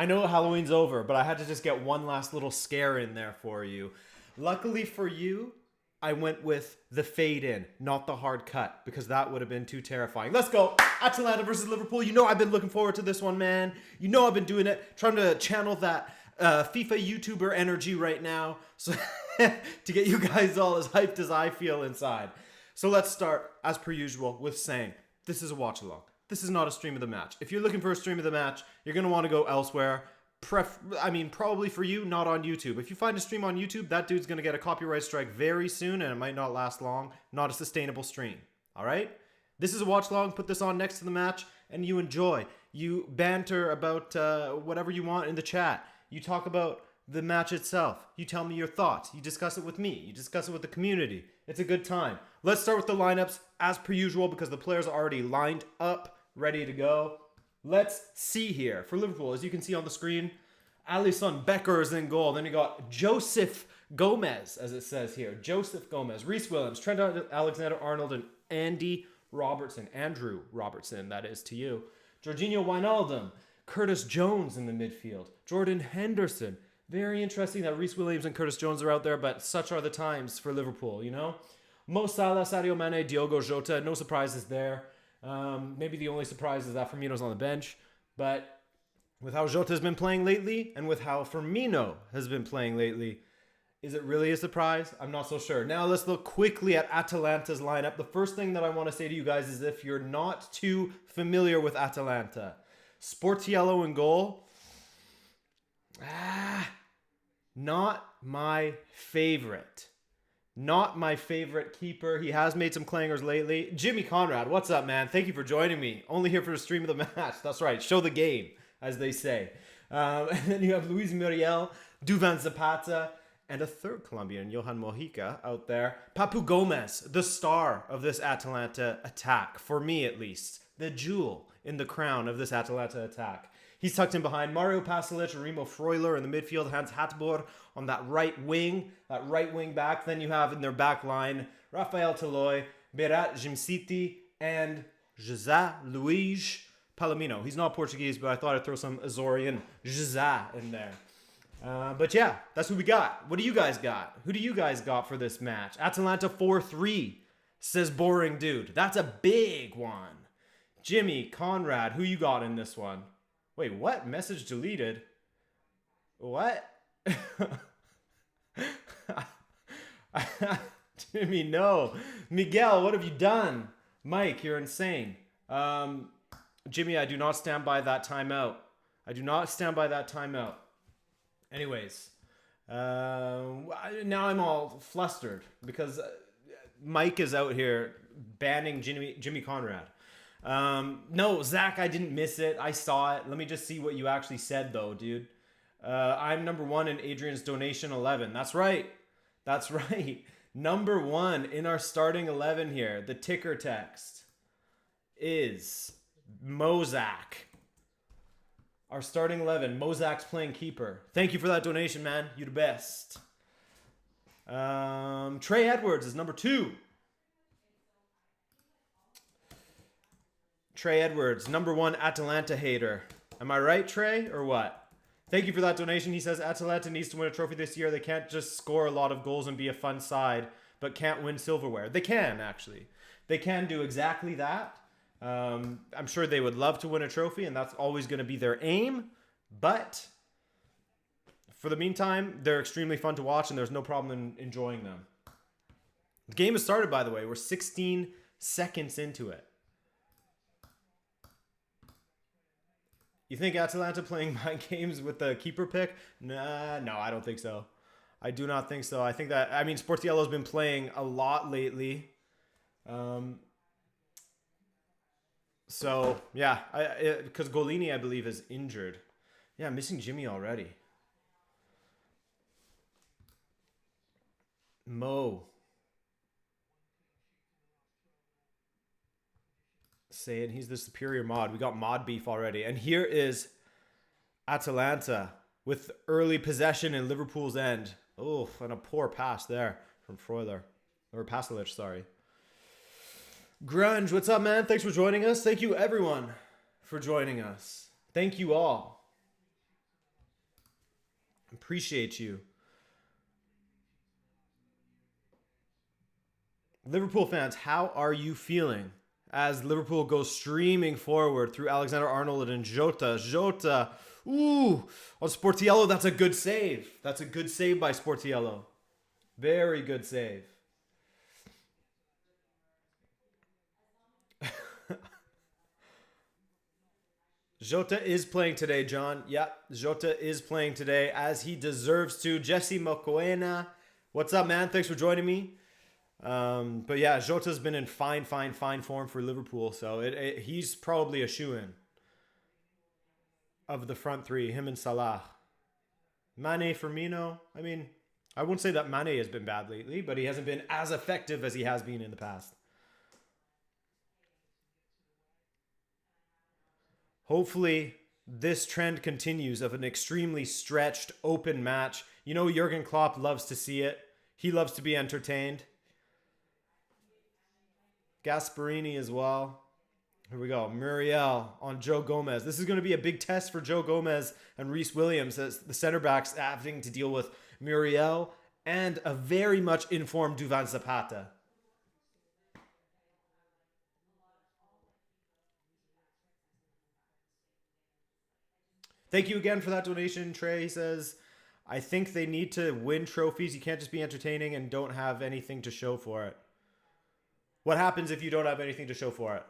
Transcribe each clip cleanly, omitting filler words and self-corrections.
I know Halloween's over, but I had to just get one last little scare in there for you. Luckily for you, I went with the fade in, not the hard cut, because that would have been too terrifying. Let's go. Atalanta versus Liverpool. You know I've been looking forward to this one, man. You know I've been doing it, trying to channel that FIFA YouTuber energy right now so to get you guys all as hyped as I feel inside. So let's start, as per usual, with saying this is a watch along. This is not a stream of the match. If you're looking for a stream of the match, you're going to want to go elsewhere. Probably for you, not on YouTube. If you find a stream on YouTube, that dude's going to get a copyright strike very soon, and it might not last long. Not a sustainable stream. All right? This is a watch long. Put this on next to the match, and you enjoy. You banter about whatever you want in the chat. You talk about the match itself. You tell me your thoughts. You discuss it with me. You discuss it with the community. It's a good time. Let's start with the lineups, as per usual, because the players are already lined up, ready to go. Let's see here. For Liverpool, as you can see on the screen, Alisson Becker is in goal. Then you got Joseph Gomez, as it says here. Joseph Gomez, Reece Williams, Trent Alexander-Arnold, and Andrew Robertson, that is to you. Jorginho Wijnaldum, Curtis Jones in the midfield. Jordan Henderson. Very interesting that Reece Williams and Curtis Jones are out there, but such are the times for Liverpool, you know? Mo Salah, Sadio Mane, Diogo Jota, no surprises there. Maybe the only surprise is that Firmino's on the bench. But with how Jota's been playing lately and with how Firmino has been playing lately, is it really a surprise? I'm not so sure. Now let's look quickly at Atalanta's lineup. The first thing that I want to say to you guys is if you're not too familiar with Atalanta, Sportiello in goal. Not my favorite. Not my favorite keeper. He has made some clangers lately. Jimmy Conrad, what's up, man? Thank you for joining me. Only here for the stream of the match. That's right. Show the game, as they say. And then you have Luis Muriel, Duvan Zapata, and a third Colombian, Johan Mojica, out there. Papu Gomez, the star of this Atalanta attack, for me at least. The jewel in the crown of this Atalanta attack. He's tucked in behind Mario Pasalic, Remo Freuler in the midfield, Hans Hatboer on that right wing back. Then you have in their back line, Rafael Toloi, Berat Jimsiti, and José Luís Palomino. He's not Portuguese, but I thought I'd throw some Azorian José in there. But yeah, that's who we got. What do you guys got? Who do you guys got for this match? Atalanta 4-3, says Boring Dude. That's a big one. Jimmy, Conrad, who you got in this one? Wait, what? Message deleted? What? Jimmy, no. Miguel, what have you done? Mike, you're insane. Jimmy, I do not stand by that timeout. I do not stand by that timeout. Anyways, now I'm all flustered because Mike is out here banning Jimmy Conrad. No, Zach, I didn't miss it. I saw it. Let me just see what you actually said, though, dude. I'm number one in Adrian's donation 11. That's right. That's right. Number one in our starting 11 here. The ticker text is Mozak. Our starting 11. Mozak's playing keeper. Thank you for that donation, man. You the best. Trey Edwards is number two. Trey Edwards, number one Atalanta hater. Am I right, Trey, or what? Thank you for that donation. He says Atalanta needs to win a trophy this year. They can't just score a lot of goals and be a fun side, but can't win silverware. They can, actually. They can do exactly that. I'm sure they would love to win a trophy, and that's always going to be their aim. But for the meantime, they're extremely fun to watch, and there's no problem in enjoying them. The game has started, by the way. We're 16 seconds into it. You think Atalanta playing mind games with the keeper pick? Nah, no, I don't think so. I do not think so. I think that, Sportiello's been playing a lot lately. So, yeah, because Golini, I believe, is injured. Yeah, I'm missing Jimmy already. Mo. Saying he's the superior mod. We got mod beef already. And here is Atalanta with early possession in Liverpool's end. Oh, and a poor pass there from Freuler. Or Pasalic, sorry. Grunge, what's up, man? Thanks for joining us. Thank you, everyone, for joining us. Thank you all. Appreciate you. Liverpool fans, how are you feeling as Liverpool goes streaming forward through Alexander-Arnold and Jota? Jota, ooh, on Sportiello, that's a good save. That's a good save by Sportiello. Very good save. Jota is playing today, John. Yeah, Jota is playing today as he deserves to. Jesse Mokoena, what's up, man? Thanks for joining me. But yeah, Jota's been in fine form for Liverpool, so he's probably a shoo-in of the front three, him and Salah. Mane, Firmino, I mean, I wouldn't say that Mane has been bad lately, but he hasn't been as effective as he has been in the past. Hopefully, this trend continues of an extremely stretched, open match. You know, Jurgen Klopp loves to see it. He loves to be entertained. Gasparini as well. Here we go. Muriel on Joe Gomez. This is going to be a big test for Joe Gomez and Reece Williams as the center backs having to deal with Muriel and a very much informed Duvan Zapata. Thank you again for that donation, Trey. He says, I think they need to win trophies. You can't just be entertaining and don't have anything to show for it. What happens if you don't have anything to show for it?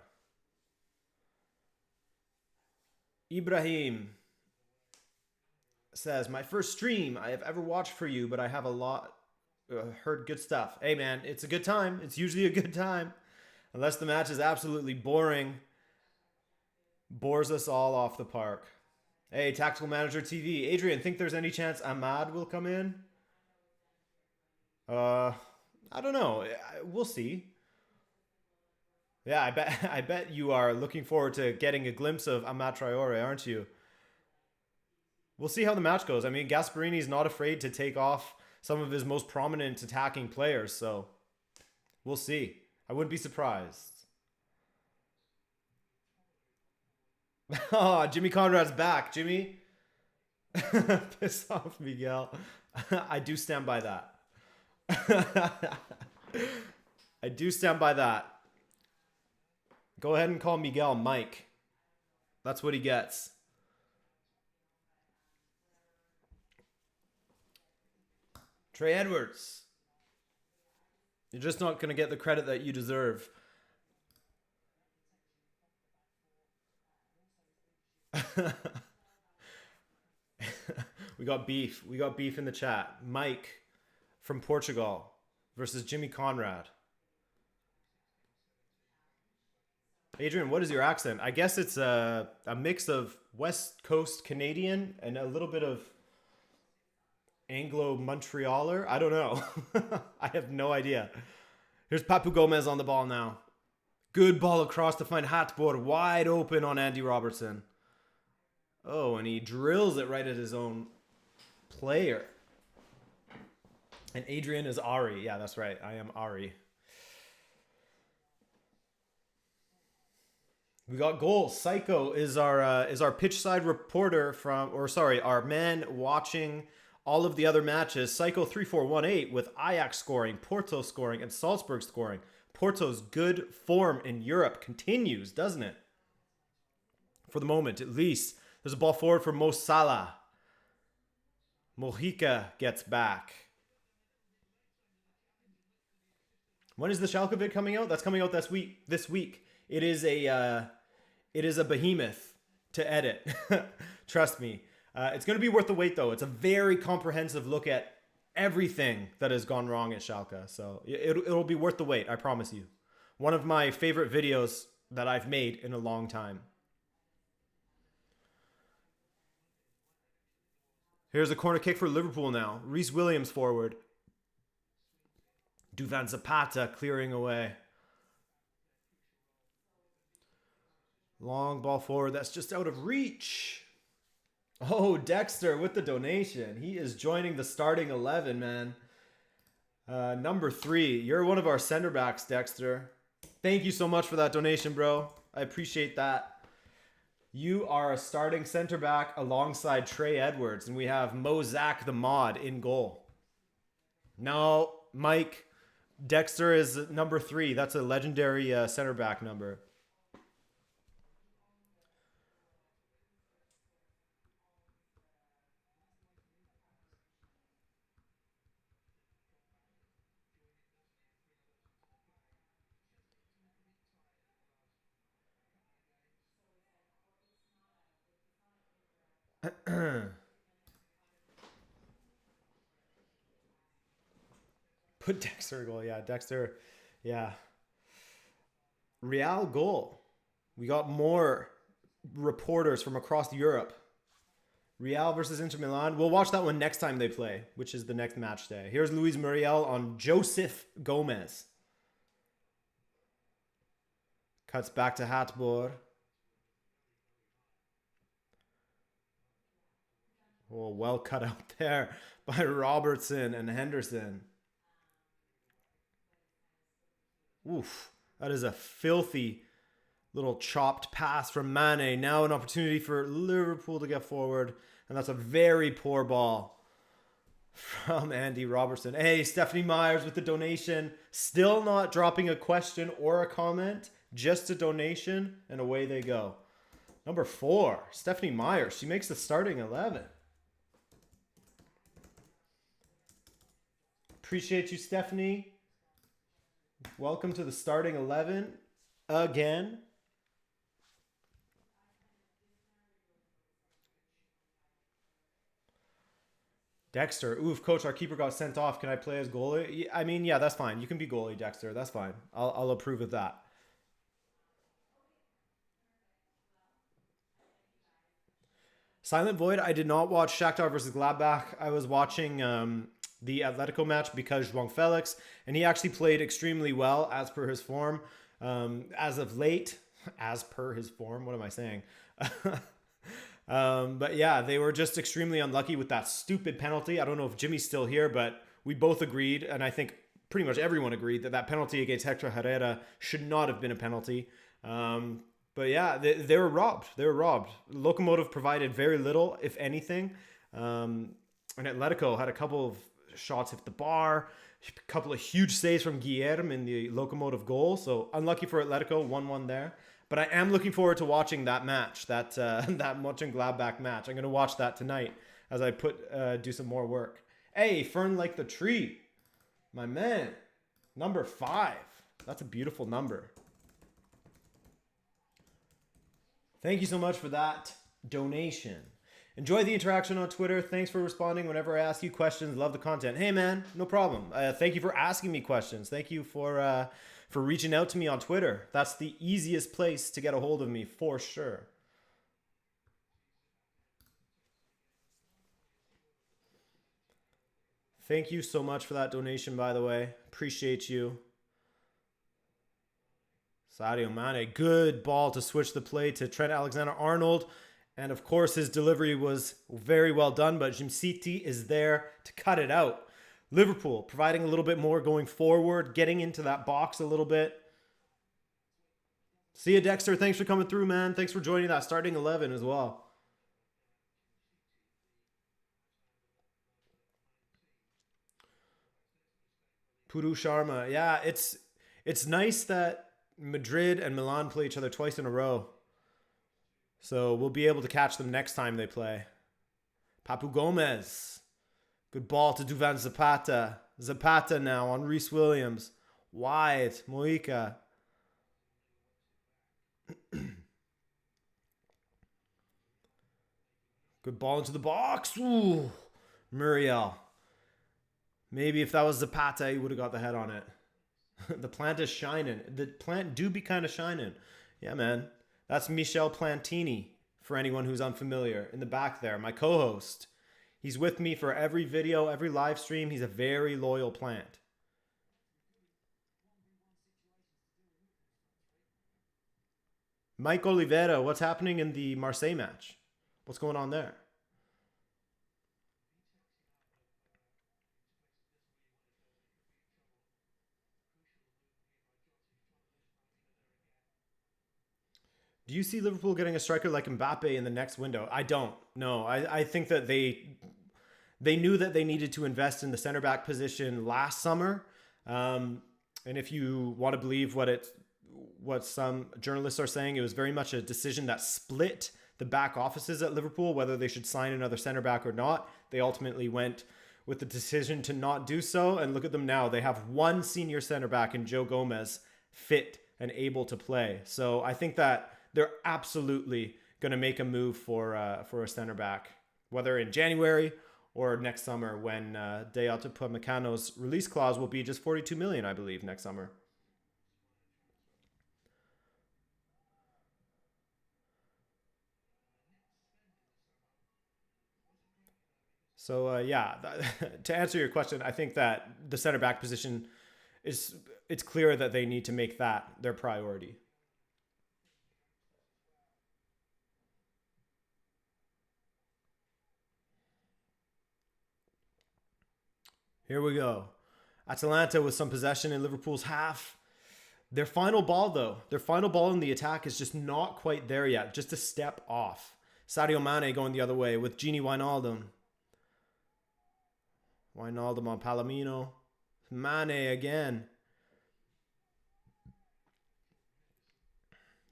Ibrahim says, my first stream I have ever watched for you, but I have a lot heard good stuff. Hey, man, it's a good time. It's usually a good time. Unless the match is absolutely boring. Bores us all off the park. Hey, Tactical Manager TV. Adrian, think there's any chance Ahmad will come in? I don't know. We'll see. Yeah, I bet you are looking forward to getting a glimpse of Ahmad Traore, aren't you? We'll see how the match goes. I mean, Gasparini's not afraid to take off some of his most prominent attacking players, so we'll see. I wouldn't be surprised. Oh, Jimmy Conrad's back. Jimmy, piss off, Miguel. I do stand by that. I do stand by that. Go ahead and call Miguel Mike. That's what he gets. Trey Edwards. You're just not going to get the credit that you deserve. We got beef. We got beef in the chat. Mike from Portugal versus Jimmy Conrad. Adrian, what is your accent? I guess it's a mix of West Coast Canadian and a little bit of Anglo-Montrealer. I don't know. I have no idea. Here's Papu Gomez on the ball now. Good ball across to find Hatboard wide open on Andy Robertson. Oh, and he drills it right at his own player. And Adrian is Ari. Yeah, that's right. I am Ari. We got goals. Psycho is our pitch side reporter our man watching all of the other matches. Psycho 3418 with Ajax scoring, Porto scoring, and Salzburg scoring. Porto's good form in Europe continues, doesn't it? For the moment, at least. There's a ball forward for Mo Salah. Mojica gets back. When is the Schalke vid coming out? That's coming out this week. It is a behemoth to edit. Trust me. It's going to be worth the wait, though. It's a very comprehensive look at everything that has gone wrong at Schalke. So it'll be worth the wait, I promise you. One of my favorite videos that I've made in a long time. Here's a corner kick for Liverpool now. Reece Williams forward. Duvan Zapata clearing away. Long ball forward. That's just out of reach. Oh, Dexter with the donation. He is joining the starting 11, man. Number 3. You're one of our center backs, Dexter. Thank you so much for that donation, bro. I appreciate that. You are a starting center back alongside Trey Edwards, and we have Mozak the Mod in goal. No, Mike. Dexter is number 3. That's a legendary center back number. Put Dexter goal. Yeah, Dexter. Yeah. Real goal. We got more reporters from across Europe. Real versus Inter Milan. We'll watch that one next time they play, which is the next match day. Here's Luis Muriel on Joseph Gomez. Cuts back to Hatbor. Oh, well cut out there by Robertson and Henderson. Oof. That is a filthy little chopped pass from Mane. Now an opportunity for Liverpool to get forward. And that's a very poor ball from Andy Robertson. Hey, Stephanie Myers with the donation. Still not dropping a question or a comment. Just a donation. And away they go. Number 4, Stephanie Myers. She makes the starting 11. Appreciate you, Stephanie. Welcome to the starting 11 again. Dexter. Oof, coach, our keeper got sent off. Can I play as goalie? I mean, yeah, that's fine. You can be goalie, Dexter. That's fine. I'll approve of that. Silent Void, I did not watch Shakhtar versus Gladbach. I was watching the Atletico match because João Felix, and he actually played extremely well as per his form. As of late, as per his form, what am I saying? But yeah, they were just extremely unlucky with that stupid penalty. I don't know if Jimmy's still here, but we both agreed, and I think pretty much everyone agreed that that penalty against Hector Herrera should not have been a penalty. But yeah, they were robbed. They were robbed. Locomotive provided very little, if anything. And Atletico had a couple of shots hit the bar, a couple of huge saves from Guilherme in the Locomotive goal. So unlucky for Atletico, 1-1 there. But I am looking forward to watching that match, that Mönchengladbach match. I'm going to watch that tonight as I do some more work. Hey, Fern like the tree. My man. Number 5. That's a beautiful number. Thank you so much for that donation. Enjoy the interaction on Twitter. Thanks for responding whenever I ask you questions. Love the content. Hey, man, no problem. Thank you for asking me questions. Thank you for reaching out to me on Twitter. That's the easiest place to get a hold of me, for sure. Thank you so much for that donation, by the way. Appreciate you. Sadio Mane, good ball to switch the play to Trent Alexander-Arnold. And of course, his delivery was very well done, but Jimsiti is there to cut it out. Liverpool providing a little bit more going forward, getting into that box a little bit. See you, Dexter. Thanks for coming through, man. Thanks for joining that starting 11 as well. Puru Sharma. Yeah, it's nice that Madrid and Milan play each other twice in a row. So we'll be able to catch them next time they play. Papu Gomez. Good ball to Duvan Zapata. Zapata now on Reece Williams. Wide. Moika. Good ball into the box. Ooh. Muriel. Maybe if that was Zapata, he would have got the head on it. The plant is shining. The plant do be kind of shining. Yeah, man. That's Michel Plantini, for anyone who's unfamiliar. In the back there, my co-host. He's with me for every video, every live stream. He's a very loyal plant. Mike Oliveira, what's happening in the Marseille match? What's going on there? Do you see Liverpool getting a striker like Mbappe in the next window? I don't. No, I think that they knew that they needed to invest in the center back position last summer. And if you want to believe what some journalists are saying, it was very much a decision that split the back offices at Liverpool, whether they should sign another center back or not. They ultimately went with the decision to not do so. And look at them now. They have one senior center back in Joe Gomez, fit and able to play. So I think that they're absolutely going to make a move for a center back, whether in January or next summer when Deontay Upamecano's release clause will be just 42 million, I believe, next summer. So to answer your question, I think that the center back position it's clear that they need to make that their priority. Here we go. Atalanta with some possession in Liverpool's half. Their final ball, though, in the attack is just not quite there yet. Just a step off. Sadio Mane going the other way with Gini Wijnaldum. Wijnaldum on Palomino. Mane again.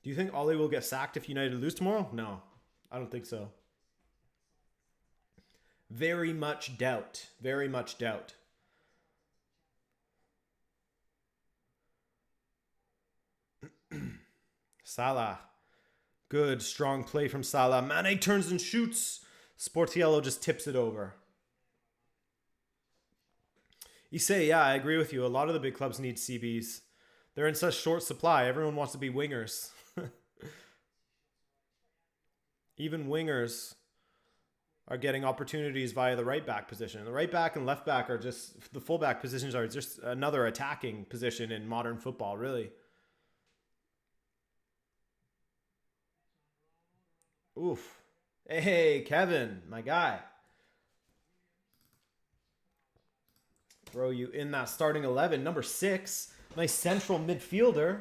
Do you think Ole will get sacked if United lose tomorrow? No, I don't think so. Very much doubt. Very much doubt. Salah. Good, strong play from Salah. Mane turns and shoots. Sportiello just tips it over. Issei, yeah, I agree with you. A lot of the big clubs need CBs. They're in such short supply. Everyone wants to be wingers. Even wingers are getting opportunities via the right back position. The right back and left back are just, the full back positions are just another attacking position in modern football, really. Oof. Hey, Kevin, my guy. Throw you in that starting 11. Number 6, nice central midfielder.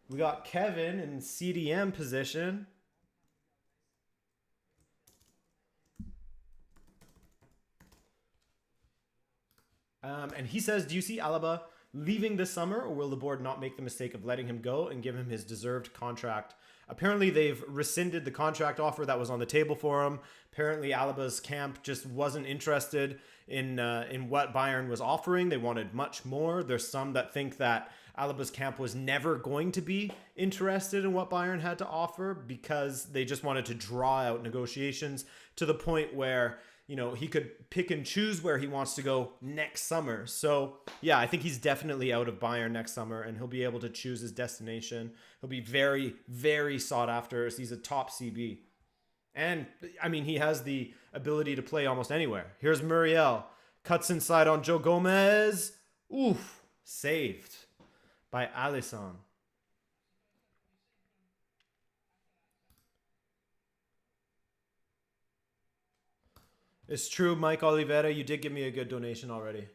We got Kevin in CDM position. And he says, do you see Alaba leaving this summer, or will the board not make the mistake of letting him go and give him his deserved contract? Apparently, they've rescinded the contract offer that was on the table for him. Apparently, Alaba's camp just wasn't interested in what Bayern was offering. They wanted much more. There's some that think that Alaba's camp was never going to be interested in what Bayern had to offer because they just wanted to draw out negotiations to the point where, you know, he could pick and choose where he wants to go next summer. So, yeah, I think he's definitely out of Bayern next summer, and he'll be able to choose his destination. He'll be very, very sought after as he's a top CB. And, I mean, he has the ability to play almost anywhere. Here's Muriel. Cuts inside on Joe Gomez. Oof. Saved by Alisson. It's true, Mike Oliveira. You did give me a good donation already.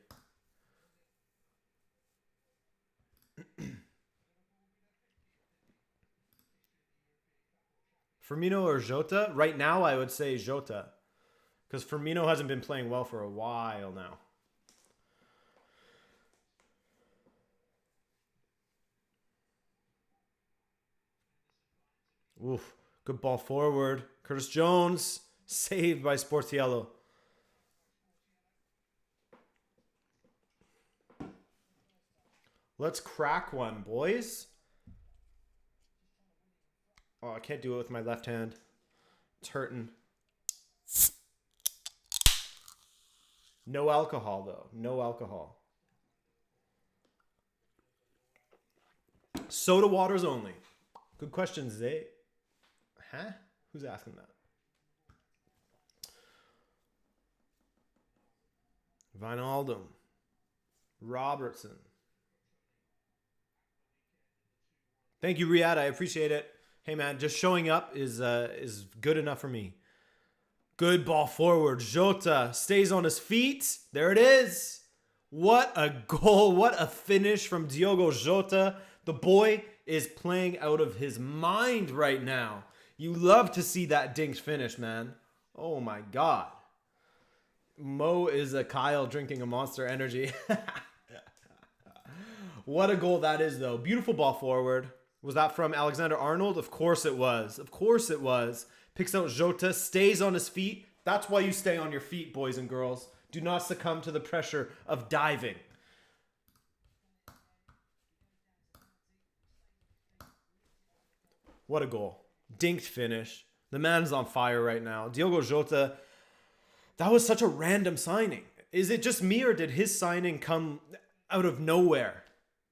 Firmino or Jota? Right now, I would say Jota. Because Firmino hasn't been playing well for a while now. Oof. Good ball forward. Curtis Jones. Saved by Sportiello. Let's crack one, boys. Oh, I can't do it with my left hand. It's hurting. No alcohol, though. No alcohol. Soda waters only. Good question, Zay. Huh? Who's asking that? Wijnaldum. Robertson. Thank you, Riyadh. I appreciate it. Hey, man, just showing up is good enough for me. Good ball forward. Jota stays on his feet. There it is. What a goal. What a finish from Diogo Jota. The boy is playing out of his mind right now. You love to see that dinked finish, man. Oh my God. Mo is a Kyle drinking a Monster Energy. What a goal that is, though. Beautiful ball forward. Was that from Alexander Arnold? Of course it was. Of course it was. Picks out Jota, stays on his feet. That's why you stay on your feet, boys and girls. Do not succumb to the pressure of diving. What a goal. Dinked finish. The man's on fire right now. Diogo Jota, that was such a random signing. Is it just me or did his signing come out of nowhere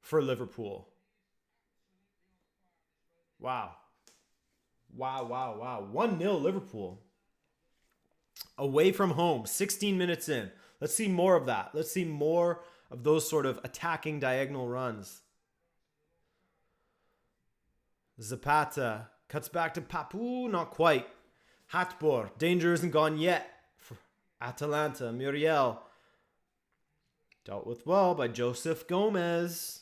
for Liverpool? Wow. Wow, wow, wow. 1-0 Liverpool. Away from home, 16 minutes in. Let's see more of that. Let's see more of those sort of attacking diagonal runs. Zapata cuts back to Papu, not quite. Hatbor, danger isn't gone yet for Atalanta. Muriel, dealt with well by Joseph Gomez.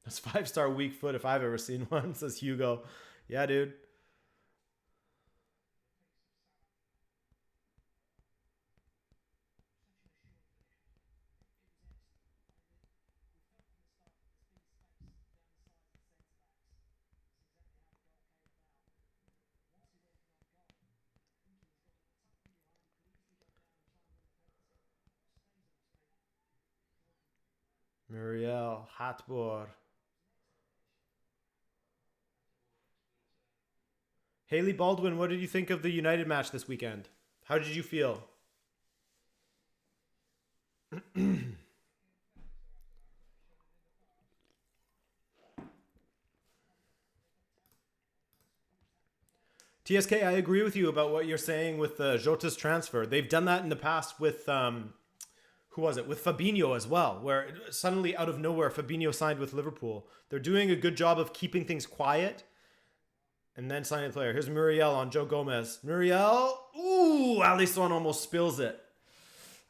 That's 5-star weak foot if I've ever seen one, says Hugo. Yeah, dude. Muriel, Hatbor. Haley Baldwin, what did you think of the United match this weekend? How did you feel? TSK, I agree with you about what you're saying with Jota's transfer. They've done that in the past with, who was it? With Fabinho as well, where suddenly out of nowhere, Fabinho signed with Liverpool. They're doing a good job of keeping things quiet and then signing a player. Here's Muriel on Joe Gomez. Muriel, ooh, Alisson almost spills it.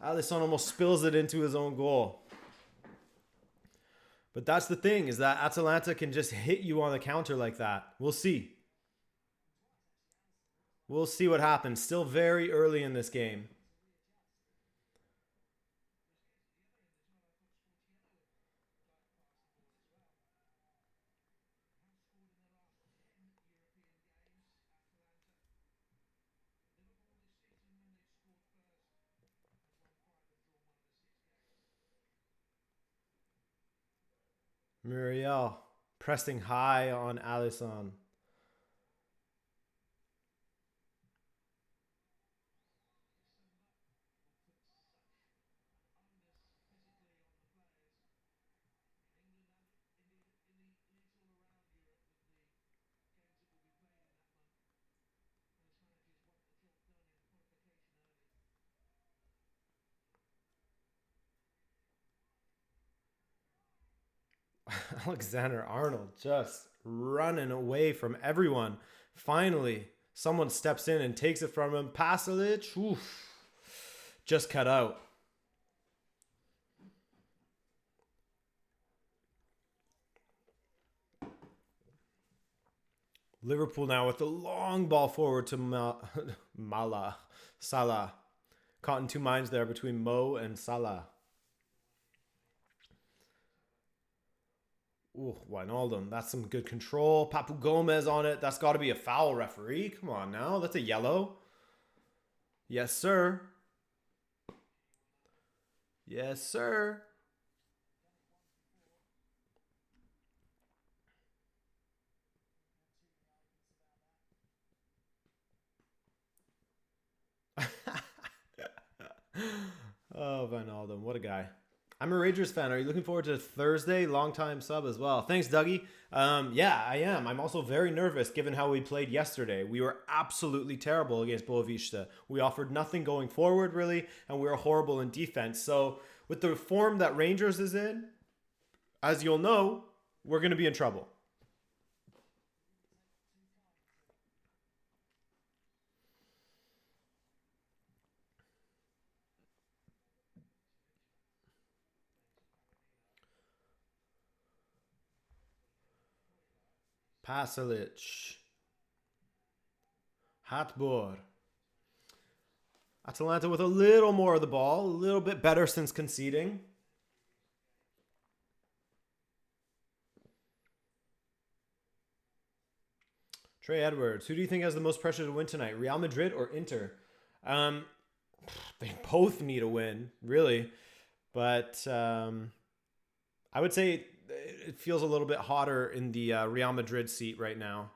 Alisson almost spills it into his own goal. But that's the thing, is that Atalanta can just hit you on the counter like that. We'll see. We'll see what happens. Still very early in this game. Muriel pressing high on Alisson. Alexander Arnold just running away from everyone. Finally, someone steps in and takes it from him. Pasalic, oof, just cut out. Liverpool now with the long ball forward to Salah. Caught in two minds there between Mo and Salah. Ooh, Wijnaldum. That's some good control. Papu Gomez on it. That's got to be a foul, referee. Come on now. That's a yellow. Yes, sir. Yes, sir. Oh, Wijnaldum. What a guy. I'm a Rangers fan. Are you looking forward to Thursday? Long-time sub as well. Thanks, Dougie. Yeah, I am. I'm also very nervous given how we played yesterday. We were absolutely terrible against Boavista. We offered nothing going forward, really, and we were horrible in defense. So with the form that Rangers is in, as you'll know, we're going to be in trouble. Pasalic. Hatbor. Atalanta with a little more of the ball. A little bit better since conceding. Trey Edwards. Who do you think has the most pressure to win tonight? Real Madrid or Inter? They both need a win, really. But I would say it feels a little bit hotter in the Real Madrid seat right now.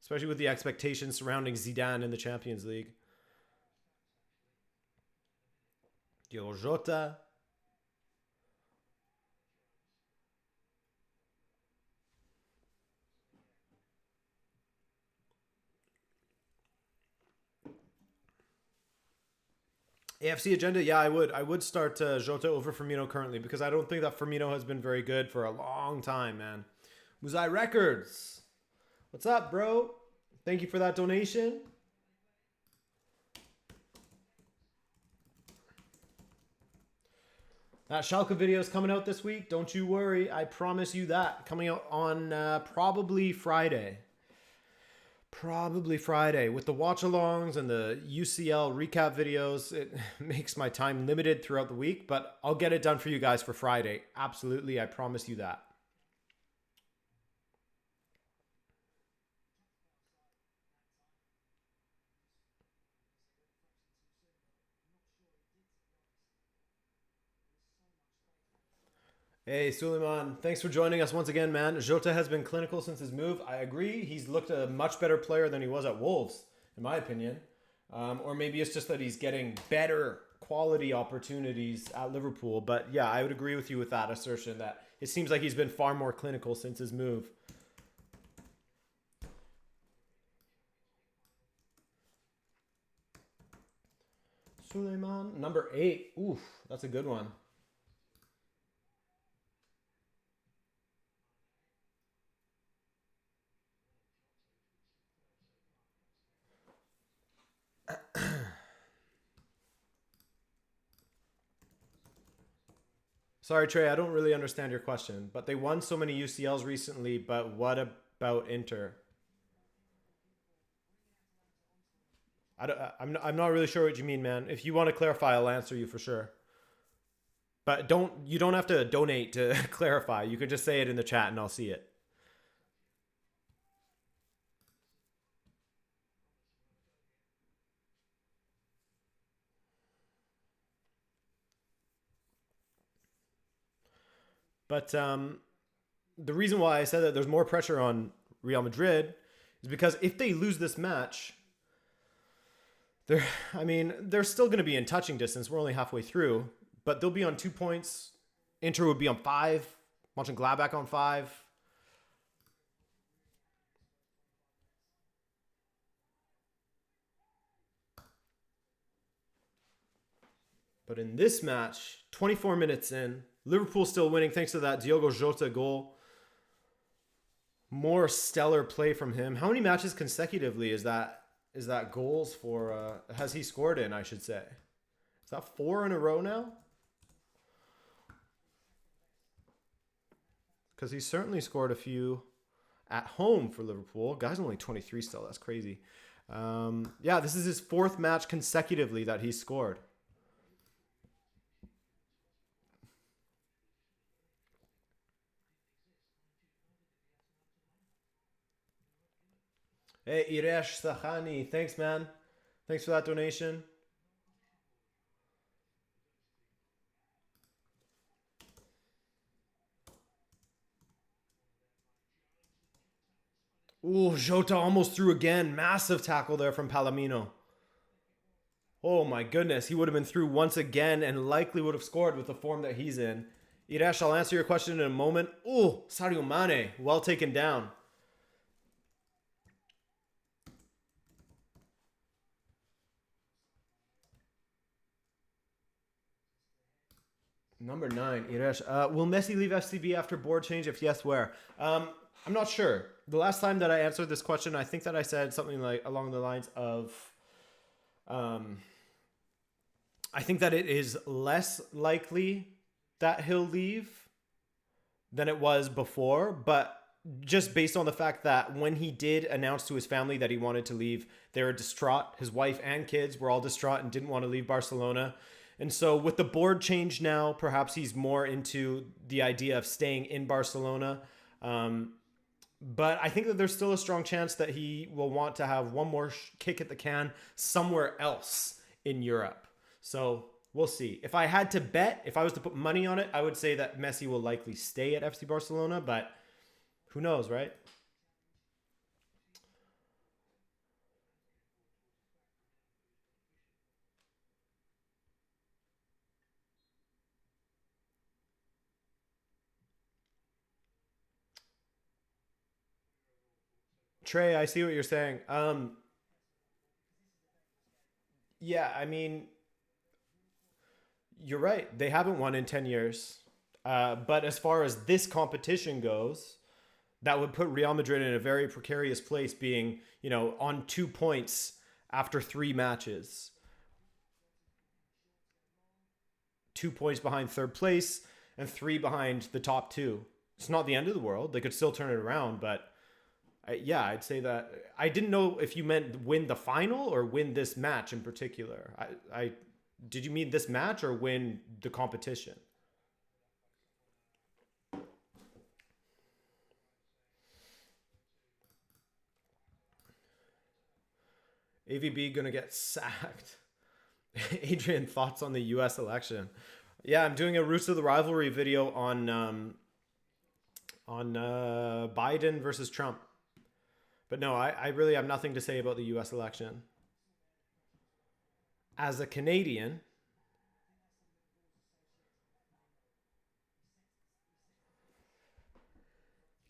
Especially with the expectations surrounding Zidane in the Champions League. Diogo Jota. AFC agenda, yeah, I would start Jota over Firmino currently because I don't think that Firmino has been very good for a long time, man. Muzai Records. What's up, bro? Thank you for that donation. That Schalke video is coming out this week. Don't you worry. I promise you that. Coming out on probably Friday. Probably Friday. With the watch-alongs and the UCL recap videos, it makes my time limited throughout the week, but I'll get it done for you guys for Friday. Absolutely, I promise you that. Hey, Suleiman, thanks for joining us once again, man. Jota has been clinical since his move. I agree. He's looked a much better player than he was at Wolves, in my opinion. Or maybe it's just that he's getting better quality opportunities at Liverpool. But yeah, I would agree with you with that assertion that it seems like he's been far more clinical since his move. Suleiman, number 8. Oof, that's a good one. Sorry, Trey, I don't really understand your question. But they won so many UCLs recently, but what about Inter? I'm not really sure what you mean, man. If you want to clarify, I'll answer you for sure. But you don't have to donate to clarify. You can just say it in the chat and I'll see it. But the reason why I said that there's more pressure on Real Madrid is because if they lose this match, they're still going to be in touching distance. We're only halfway through, but they'll be on 2 points. Inter would be on 5. Mönchengladbach on 5. But in this match, 24 minutes in, Liverpool still winning thanks to that Diogo Jota goal. More stellar play from him. How many matches consecutively is that goals for has he scored in, I should say? Is that 4 in a row now? Because he certainly scored a few at home for Liverpool. Guy's only 23 still. That's crazy. Yeah, this is his 4th match consecutively that he's scored. Hey, Iresh Sahani. Thanks, man. Thanks for that donation. Ooh, Jota almost threw again. Massive tackle there from Palomino. Oh my goodness. He would have been through once again and likely would have scored with the form that he's in. Iresh, I'll answer your question in a moment. Ooh, Sadio Mane. Well taken down. Number 9, Iresh. Will Messi leave FCB after board change? If yes, where? I'm not sure. The last time that I answered this question, I think that I said something like along the lines of, I think that it is less likely that he'll leave than it was before, but just based on the fact that when he did announce to his family that he wanted to leave, they were distraught. His wife and kids were all distraught and didn't want to leave Barcelona. And so with the board change now, perhaps he's more into the idea of staying in Barcelona. But I think that there's still a strong chance that he will want to have one more kick at the can somewhere else in Europe. So we'll see. If I had to bet, if I was to put money on it, I would say that Messi will likely stay at FC Barcelona, but who knows, right? Trey, I see what you're saying. Yeah, I mean, you're right. They haven't won in 10 years. But as far as this competition goes, that would put Real Madrid in a very precarious place, being, on 2 points after 3 matches. 2 points behind third place and three behind the top two. It's not the end of the world. They could still turn it around, but yeah, I'd say that. I didn't know if you meant win the final or win this match in particular. I did you mean this match or win the competition? AVB gonna get sacked. Adrian, thoughts on the U.S. election? Yeah, I'm doing a Roots of the Rivalry video on Biden versus Trump. But no, I really have nothing to say about the U.S. election. As a Canadian,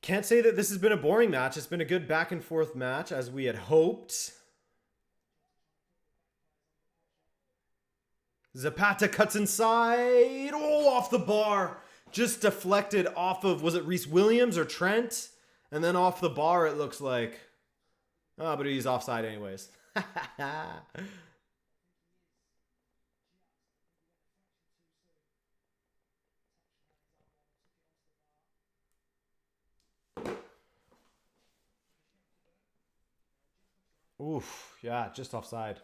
can't say that this has been a boring match. It's been a good back and forth match as we had hoped. Zapata cuts inside. Oh, off the bar. Just deflected off of, was it Reese Williams or Trent? And then off the bar, it looks like. Oh, but he's offside anyways. Oof, yeah, just offside.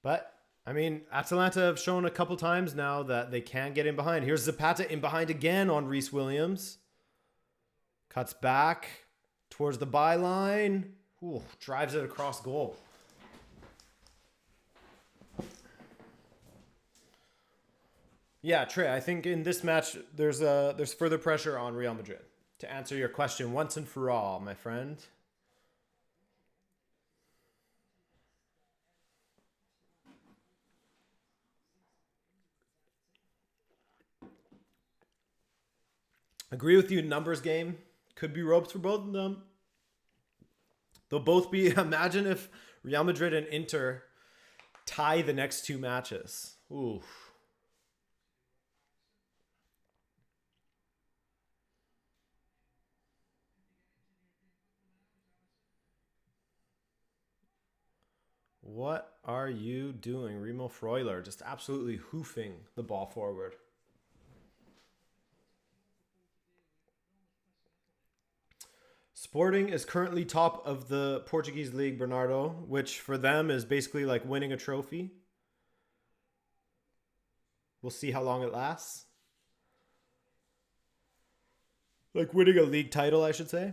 But I mean, Atalanta have shown a couple times now that they can get in behind. Here's Zapata in behind again on Reese Williams. Cuts back towards the byline. Ooh, drives it across goal. Yeah, Trey, I think in this match there's further pressure on Real Madrid. To answer your question once and for all, my friend. Agree with you, numbers game. Could be ropes for both of them. They'll both be. Imagine if Real Madrid and Inter tie the next two matches. Ooh. What are you doing, Remo Freuler? Just absolutely hoofing the ball forward. Sporting is currently top of the Portuguese league, Bernardo, which for them is basically like winning a trophy. We'll see how long it lasts. Like winning a league title, I should say.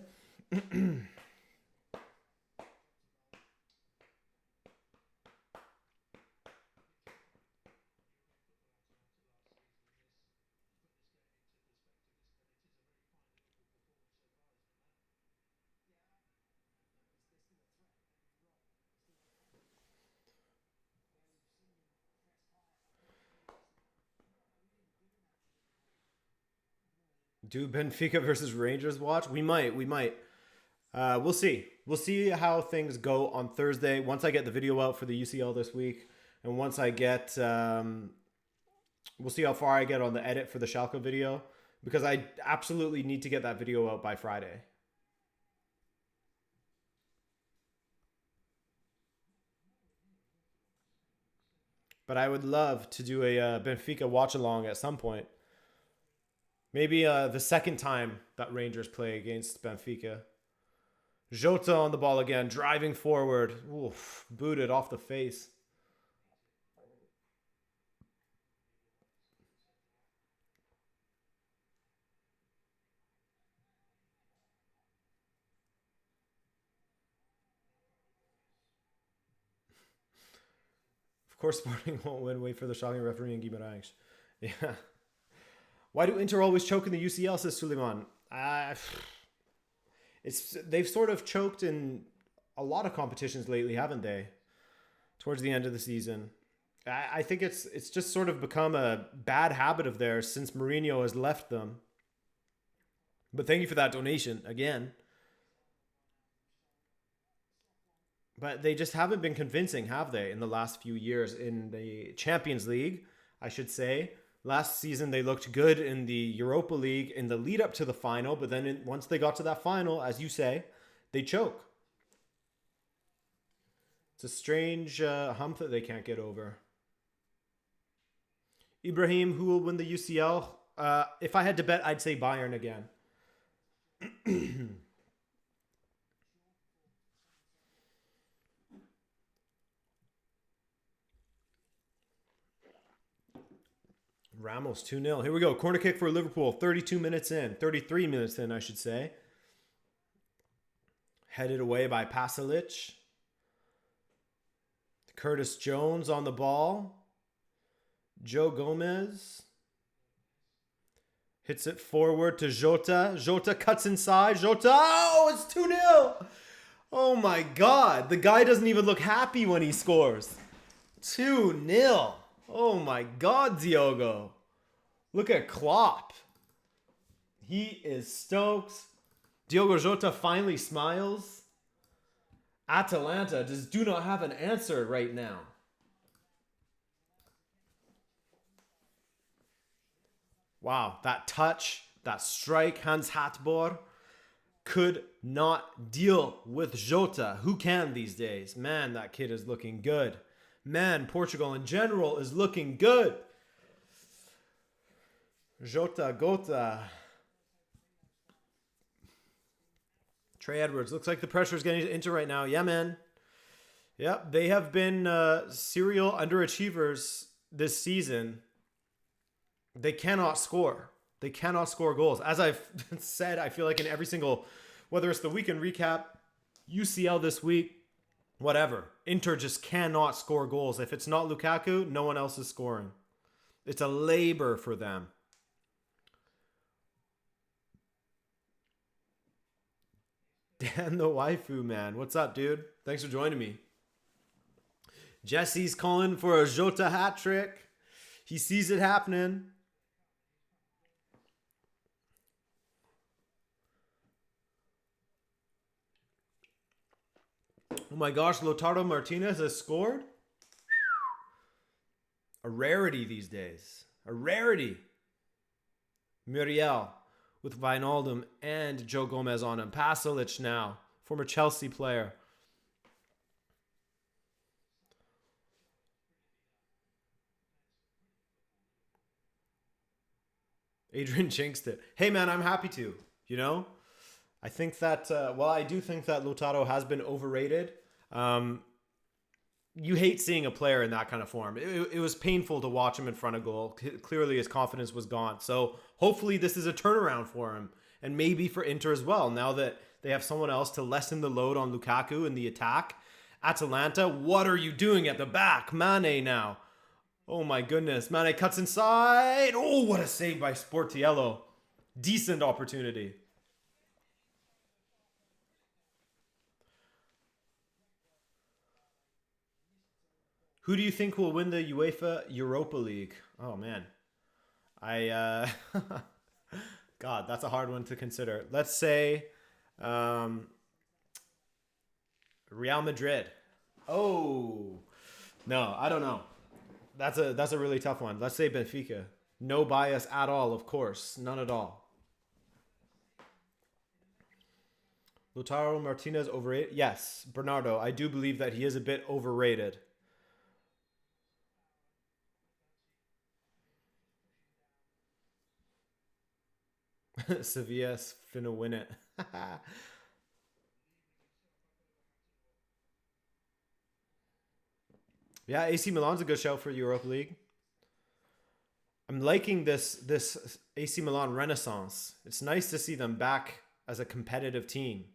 Do Benfica versus Rangers watch? We might. We might. We'll see. We'll see how things go on Thursday. Once I get the video out for the UCL this week, and once I get, we'll see how far I get on the edit for the Schalke video, because I absolutely need to get that video out by Friday. But I would love to do a Benfica watch-along at some point. Maybe the second time that Rangers play against Benfica. Jota on the ball again, driving forward. Oof, booted off the face. Of course, Sporting won't win. Wait for the shocking referee in Guimarães. Yeah. Why do Inter always choke in the UCL, says Suleiman? They've sort of choked in a lot of competitions lately, haven't they? Towards the end of the season. I think it's just sort of become a bad habit of theirs since Mourinho has left them. But thank you for that donation again. But they just haven't been convincing, have they, in the last few years in the Champions League, I should say. Last season, they looked good in the Europa League in the lead up to the final. But then once they got to that final, as you say, they choke. It's a strange hump that they can't get over. Ibrahim, who will win the UCL? If I had to bet, I'd say Bayern again. Ramos 2-0. Here we go. Corner kick for Liverpool. 32 minutes in. 33 minutes in, I should say. Headed away by Pasalic. Curtis Jones on the ball. Joe Gomez. Hits it forward to Jota. Jota cuts inside. Jota. Oh, it's 2-0. Oh my God. The guy doesn't even look happy when he scores. 2-0. Oh my God, Diogo. Look at Klopp. He is stoked. Diogo Jota finally smiles. Atalanta just do not have an answer right now. Wow, that touch, that strike, Hans Hatbor, could not deal with Jota. Who can these days? Man, that kid is looking good. Man, Portugal in general is looking good. Jota Gota. Trey Edwards. Looks like the pressure is getting into right now. Yeah, man. Yep, they have been serial underachievers this season. They cannot score. They cannot score goals. As I've said, I feel like in every single, whether it's the weekend recap, UCL this week, whatever. Inter just cannot score goals. If it's not Lukaku, no one else is scoring. It's a labor for them. Dan the waifu, man. What's up, dude? Thanks for joining me. Jesse's calling for a Jota hat trick. He sees it happening. Oh my gosh, Lautaro Martinez has scored? A rarity these days. A rarity. Muriel with Wijnaldum and Joe Gomez on him. Pasalic now, former Chelsea player. Adrian jinxed it. Hey man, I'm happy to, you know? I think that, I do think that Lautaro has been overrated. You hate seeing a player in that kind of form. It was painful to watch him in front of goal. Clearly his confidence was gone. So hopefully this is a turnaround for him. And maybe for Inter as well, now that they have someone else to lessen the load on Lukaku in the attack. Atalanta, what are you doing at the back? Mane now. Oh my goodness. Mane cuts inside. Oh, what a save by Sportiello. Decent opportunity. Who do you think will win the UEFA Europa League? Oh, man. God, that's a hard one to consider. Let's say Real Madrid. Oh, no, I don't know. That's a really tough one. Let's say Benfica. No bias at all, of course. None at all. Lautaro Martinez overrated? Yes, Bernardo. I do believe that he is a bit overrated. Sevilla's finna win it. Yeah, AC Milan's a good show for Europa League. I'm liking this AC Milan renaissance. It's nice to see them back as a competitive team.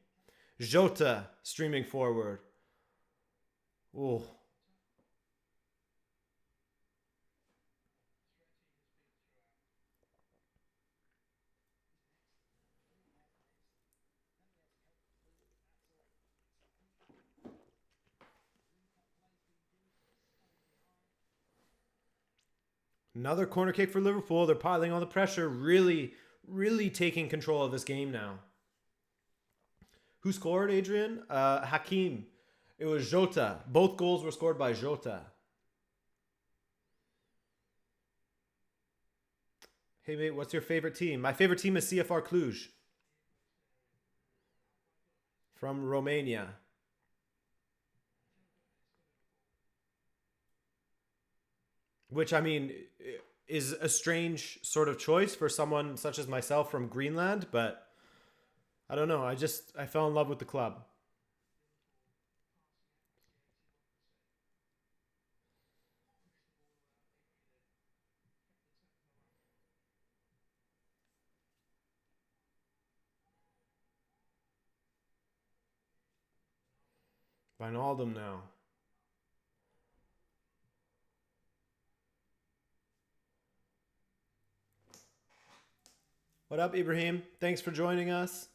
Jota streaming forward. Oh, another corner kick for Liverpool. They're piling on the pressure. Really, really taking control of this game now. Who scored, Adrian? Hakim. It was Jota. Both goals were scored by Jota. Hey, mate, what's your favorite team? My favorite team is CFR Cluj from Romania. Which, I mean, is a strange sort of choice for someone such as myself from Greenland, but I don't know. I fell in love with the club. Wijnaldum now. What up, Ibrahim? Thanks for joining us.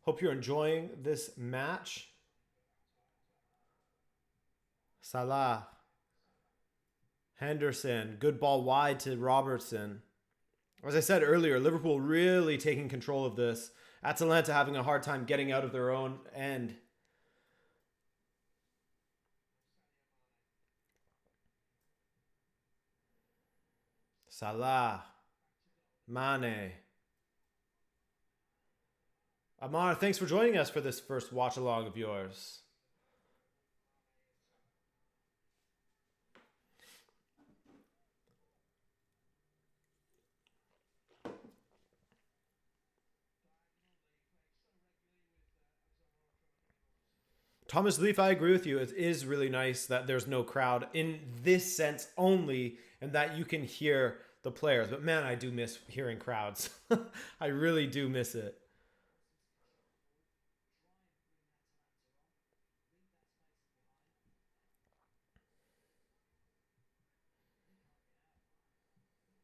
Hope you're enjoying this match. Salah. Henderson. Good ball wide to Robertson. As I said earlier, Liverpool really taking control of this. Atalanta having a hard time getting out of their own end. Salah. Mane. Amar, thanks for joining us for this first watch along of yours. Thomas Leaf, I agree with you. It is really nice that there's no crowd in this sense only, and that you can hear the players. But man, I do miss hearing crowds. I really do miss it.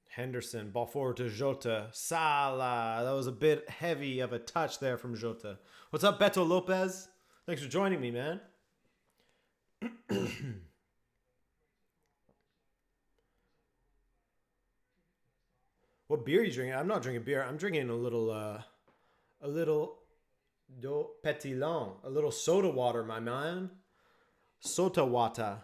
Henderson, ball forward to Jota. Salah. That was a bit heavy of a touch there from Jota. What's up, Beto Lopez? Thanks for joining me, man. What beer are you drinking? I'm not drinking beer. I'm drinking a little do pétillant, a little soda water, my man. Sota water.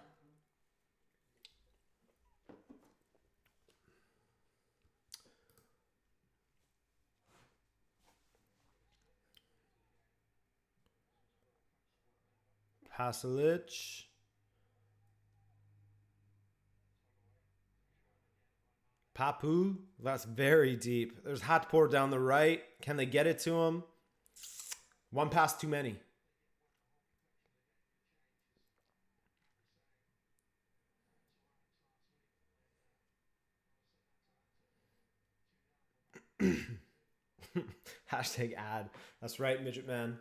Pasalic. Papu. That's very deep. There's Hatpor down the right. Can they get it to him? One pass too many. Hashtag ad. That's right, midget man.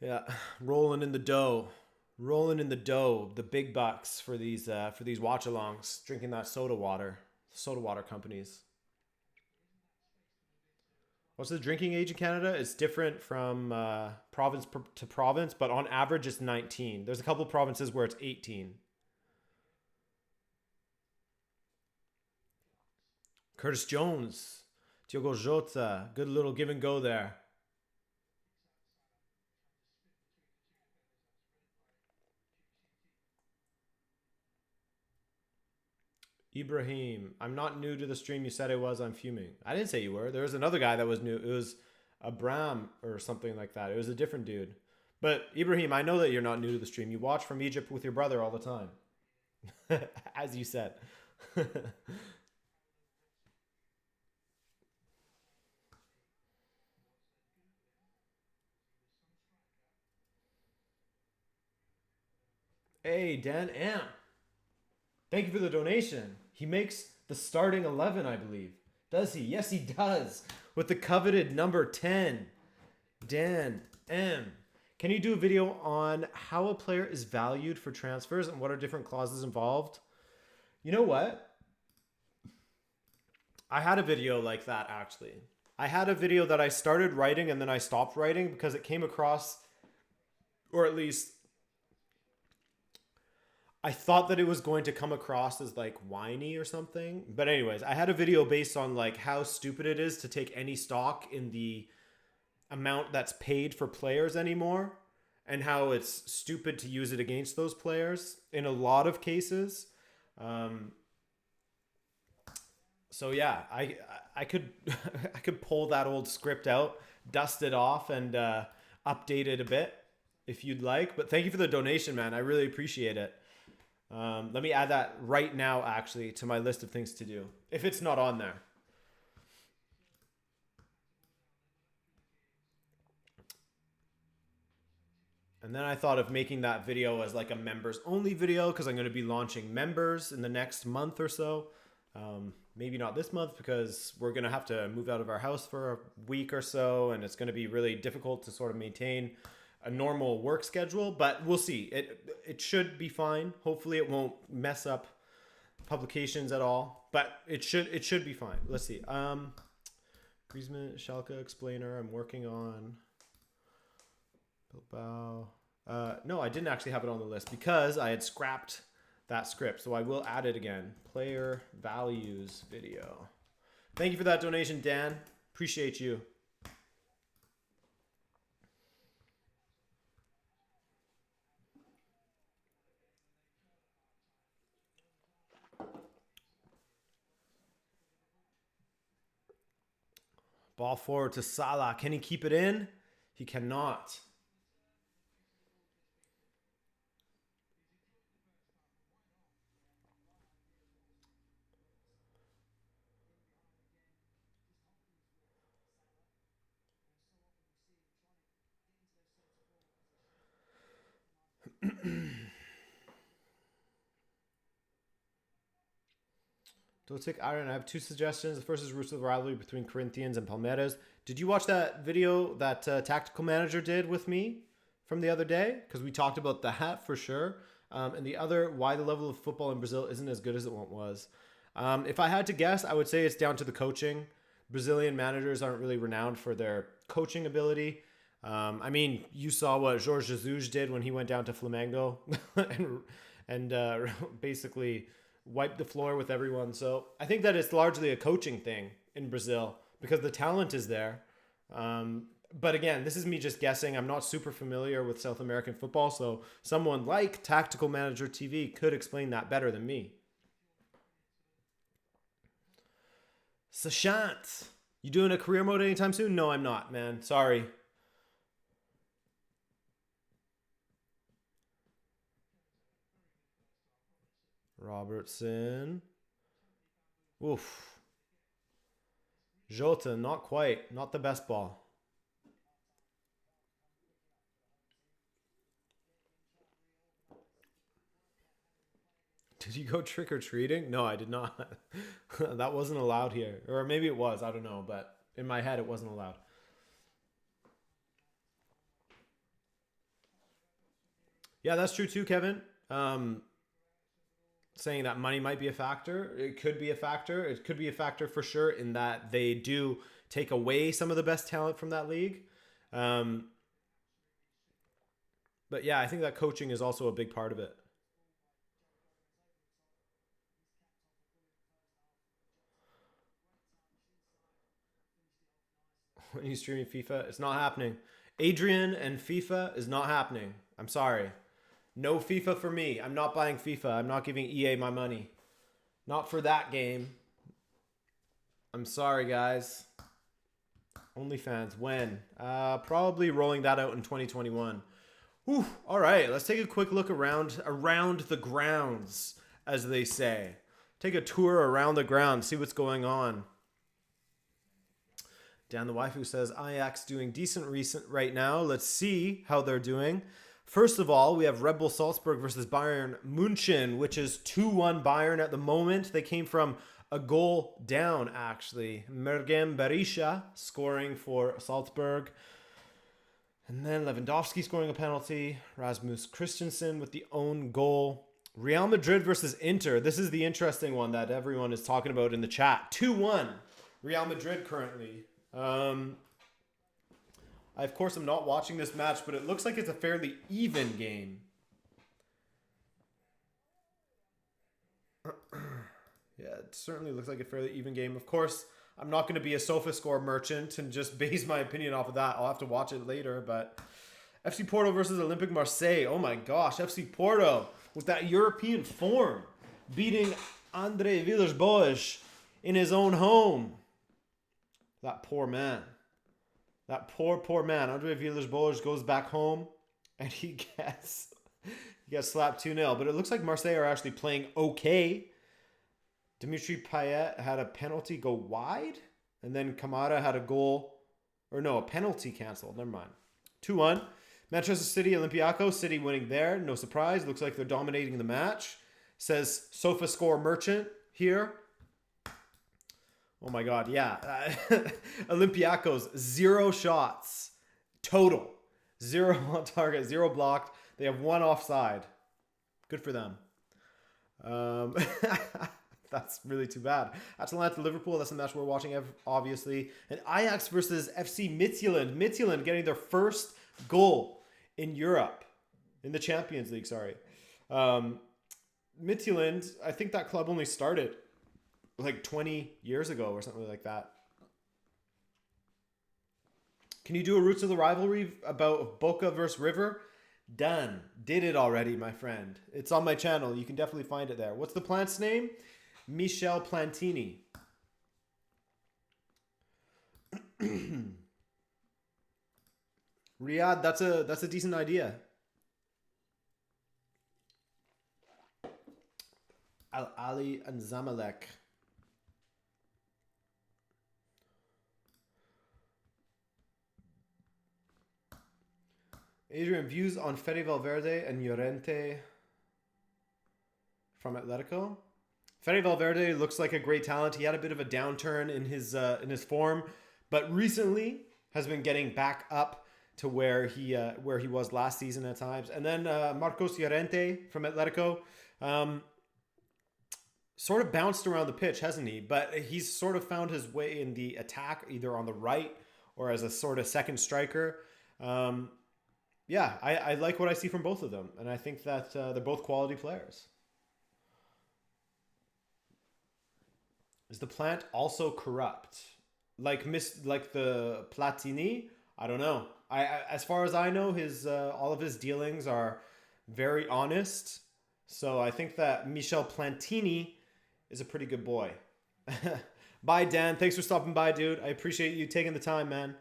Yeah, rolling in the dough, rolling in the dough. The big bucks for these watch-alongs, drinking that soda water companies. What's the drinking age in Canada? It's different from province to province, but on average, it's 19. There's a couple of provinces where it's 18. Curtis Jones, Diogo Jota, good little give and go there. Ibrahim, I'm not new to the stream. You said I was. I'm fuming. I didn't say you were. There was another guy that was new. It was Abram or something like that. It was a different dude. But Ibrahim, I know that you're not new to the stream. You watch from Egypt with your brother all the time, as you said. Hey, Dan M. Thank you for the donation. He makes the starting 11, I believe. Does he? Yes, he does. With the coveted number 10. Dan M. Can you do a video on how a player is valued for transfers and what are different clauses involved? You know what? I had a video like that, actually. I had a video that I started writing and then I stopped writing because it came across, or at least I thought that it was going to come across as like whiny or something. But anyways, I had a video based on like how stupid it is to take any stock in the amount that's paid for players anymore and how it's stupid to use it against those players in a lot of cases. So yeah, I could I could pull that old script out, dust it off, and update it a bit if you'd like. But thank you for the donation, man. I really appreciate it. Let me add that right now, actually, to my list of things to do if it's not on there. And then I thought of making that video as like a members only video because I'm going to be launching members in the next month or so. Maybe not this month because we're going to have to move out of our house for a week or so. And it's going to be really difficult to sort of maintain a normal work schedule, but we'll see. It should be fine. Hopefully it won't mess up publications at all, but it should be fine. Let's see. Griezmann, Schalke explainer. I'm working on Bilbao. No, I didn't actually have it on the list because I had scrapped that script. So I will add it again. Player values video. Thank you for that donation, Dan. Appreciate you. Ball forward to Salah. Can he keep it in? He cannot. Dotic Iron, I have two suggestions. The first is roots of the rivalry between Corinthians and Palmeiras. Did you watch that video that Tactical Manager did with me from the other day? Because we talked about that for sure. And the other, why the level of football in Brazil isn't as good as it once was. If I had to guess, I would say it's down to the coaching. Brazilian managers aren't really renowned for their coaching ability. I mean, you saw what Jorge Jesus did when he went down to Flamengo and basically wiped the floor with everyone. So I think that it's largely a coaching thing in Brazil because the talent is there. But again, this is me just guessing. I'm not super familiar with South American football, so someone like Tactical Manager TV could explain that better than me. Sashant, you doing a career mode anytime soon? No, I'm not, man. Sorry. Robertson. Oof. Jota, not quite. Not the best ball. Did you go trick-or-treating? No, I did not. That wasn't allowed here. Or maybe it was. I don't know. But in my head, it wasn't allowed. Yeah, that's true too, Kevin. Saying that money might be a factor. It could be a factor. It could be a factor for sure in that they do take away some of the best talent from that league. But yeah, I think that coaching is also a big part of it. When you streaming FIFA, it's not happening. Adrian and FIFA is not happening. I'm sorry. No FIFA for me. I'm not buying FIFA. I'm not giving EA my money. Not for that game. I'm sorry, guys. OnlyFans, when? Probably rolling that out in 2021. Whew. All right, let's take a quick look around the grounds, as they say. Take a tour around the ground, see what's going on. Dan the Waifu says, Ajax doing decent recent right now. Let's see how they're doing. First of all, we have Red Bull Salzburg versus Bayern München, which is 2-1 Bayern at the moment. They came from a goal down, actually. Mergem Berisha scoring for Salzburg. And then Lewandowski scoring a penalty. Rasmus Christensen with the own goal. Real Madrid versus Inter. This is the interesting one that everyone is talking about in the chat. 2-1 Real Madrid currently. I, of course, am not watching this match, but it looks like it's a fairly even game. Yeah, it certainly looks like a fairly even game. Of course, I'm not going to be a SofaScore merchant and just base my opinion off of that. I'll have to watch it later, but FC Porto versus Olympique Marseille. Oh my gosh, FC Porto with that European form, beating Andre Villas-Boas in his own home. That poor man. That poor man. Andre Villas-Boas goes back home and he gets slapped 2-0. But it looks like Marseille are actually playing okay. Dimitri Payet had a penalty go wide. And then Kamara had a goal. Or no, a penalty canceled. Never mind. 2-1. Manchester City, Olympiacos. City winning there. No surprise. Looks like they're dominating the match. Says SofaScore Merchant here. Oh my God, yeah. Olympiacos, 0 shots total. 0 on target, 0 blocked. They have 1 offside. Good for them. That's really too bad. Atalanta, Liverpool, that's the match we're watching, obviously. And Ajax versus FC Midtjylland. Midtjylland getting their first goal in Europe. In the Champions League, sorry. Midtjylland, I think that club only started like 20 years ago or something like that. Can you do a Roots of the Rivalry about Boca versus River? Done. Did it already, my friend. It's on my channel. You can definitely find it there. What's the plant's name? Michel Plantini. Riyadh, that's a decent idea. Ali and Zamalek. Adrian, views on Fede Valverde and Llorente from Atletico. Fede Valverde looks like a great talent. He had a bit of a downturn in his form, but recently has been getting back up to where he was last season at times. And then Marcos Llorente from Atletico, sort of bounced around the pitch, hasn't he? But he's sort of found his way in the attack, either on the right or as a sort of second striker. Yeah, I like what I see from both of them, and I think that they're both quality players. Is the plant also corrupt? Like the Platini? I don't know. As far as I know, his all of his dealings are very honest. So I think that Michel Plantini is a pretty good boy. Bye, Dan. Thanks for stopping by, dude. I appreciate you taking the time, man.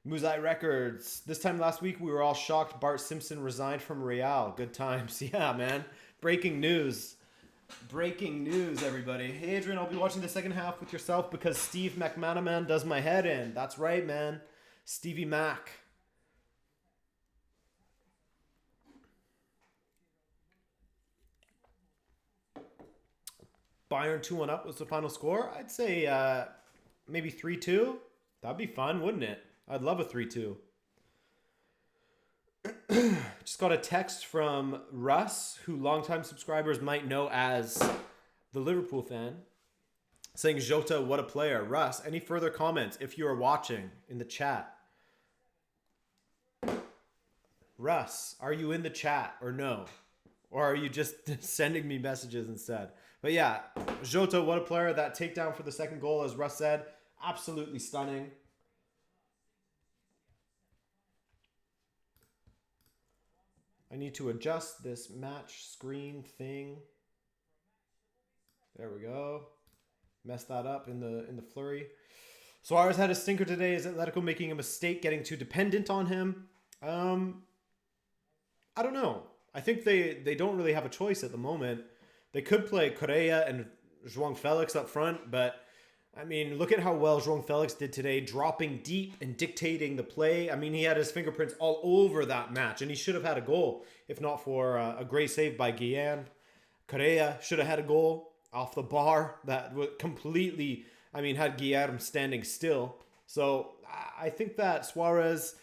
Muzai Records. This time last week, we were all shocked Bart Simpson resigned from Real. Good times. Yeah, man. Breaking news. Breaking news, everybody. Hey, Adrian, I'll be watching the second half with yourself because Steve McManaman does my head in. That's right, man. Stevie Mac. Bayern 2-1 up was the final score. I'd say maybe 3-2. That'd be fun, wouldn't it? I'd love a 3-2. Just got a text from Russ, who longtime subscribers might know as the Liverpool fan, saying, Jota, what a player. Russ, any further comments if you are watching in the chat? Russ, are you in the chat or no? Or are you just sending me messages instead? But yeah, Jota, what a player. That takedown for the second goal, as Russ said, absolutely stunning. I need to adjust this match screen thing. There we go. Messed that up in the flurry. Suarez had a stinker today. Is Atletico making a mistake getting too dependent on him? I don't know. I think they don't really have a choice at the moment. They could play Correa and João Felix up front, but I mean, look at how well João Felix did today, dropping deep and dictating the play. I mean, he had his fingerprints all over that match, and he should have had a goal, if not for a great save by Guilherme. Correa should have had a goal off the bar that would completely, I mean, had Guilherme standing still. So I think that Suarez,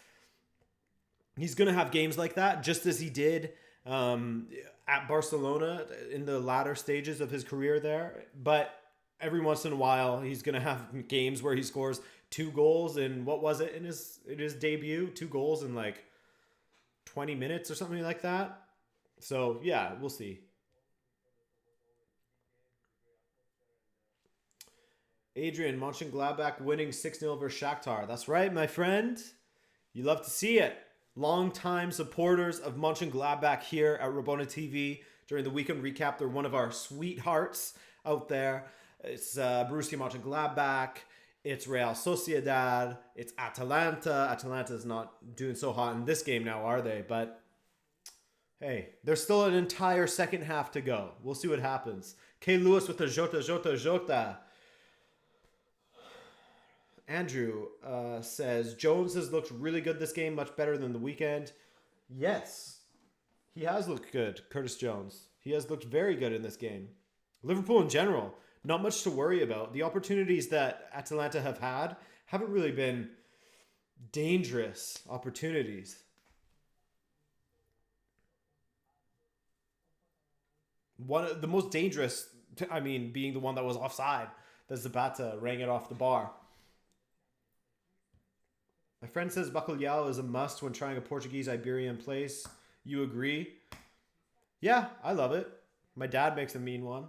he's going to have games like that, just as he did at Barcelona in the latter stages of his career there. But every once in a while, he's going to have games where he scores 2 goals in, what was it, in his debut? 2 goals in like 20 minutes or something like that. So, yeah, we'll see. Adrian, Mönchengladbach winning 6-0 versus Shakhtar. That's right, my friend. You love to see it. Long-time supporters of Mönchengladbach here at Rabona TV during the weekend recap. They're one of our sweethearts out there. It's Borussia Mönchengladbach. It's Real Sociedad. It's Atalanta. Atalanta is not doing so hot in this game now, are they? But hey, there's still an entire second half to go. We'll see what happens. K. Lewis with the Jota. Andrew says, Jones has looked really good this game, much better than the weekend. Yes, he has looked good, Curtis Jones. He has looked very good in this game. Liverpool in general, not much to worry about. The opportunities that Atalanta have had haven't really been dangerous opportunities. One of the most dangerous, I mean, being the one that was offside, that Zapata rang it off the bar. My friend says Bacalhau is a must when trying a Portuguese Iberian place. You agree? Yeah, I love it. My dad makes a mean one.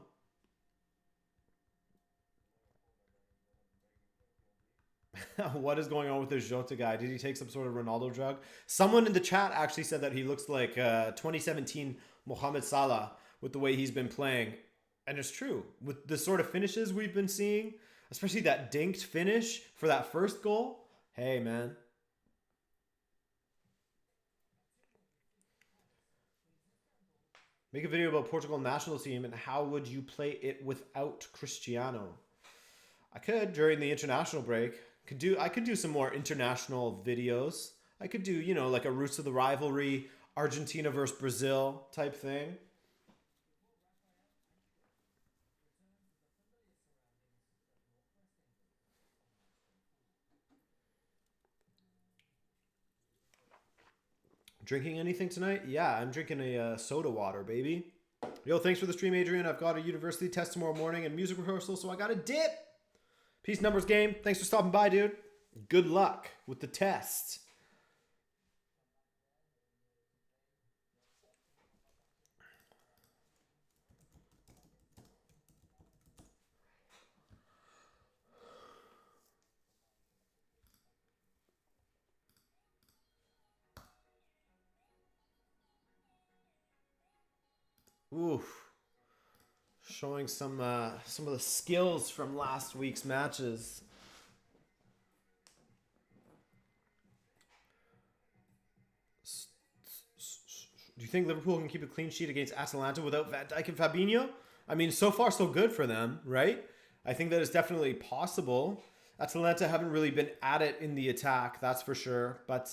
What is going on with this Jota guy? Did he take some sort of Ronaldo drug? Someone in the chat actually said that he looks like 2017 Mohamed Salah with the way he's been playing. And it's true. With the sort of finishes we've been seeing, especially that dinked finish for that first goal. Hey, man. Make a video about Portugal national team and how would you play it without Cristiano? I could during the international break. I could do some more international videos. I could do, you know, like a Roots of the Rivalry, Argentina versus Brazil type thing. Drinking anything tonight? Yeah, I'm drinking a soda water, baby. Yo, thanks for the stream, Adrian. I've got a university test tomorrow morning and music rehearsal, so I got a dip. Peace, numbers game. Thanks for stopping by, dude. Good luck with the test. Oof. Showing some of the skills from last week's matches. Do you think Liverpool can keep a clean sheet against Atalanta without Van Dijk and Fabinho? I mean, so far so good for them, right? I think that is definitely possible. Atalanta haven't really been at it in the attack, that's for sure. But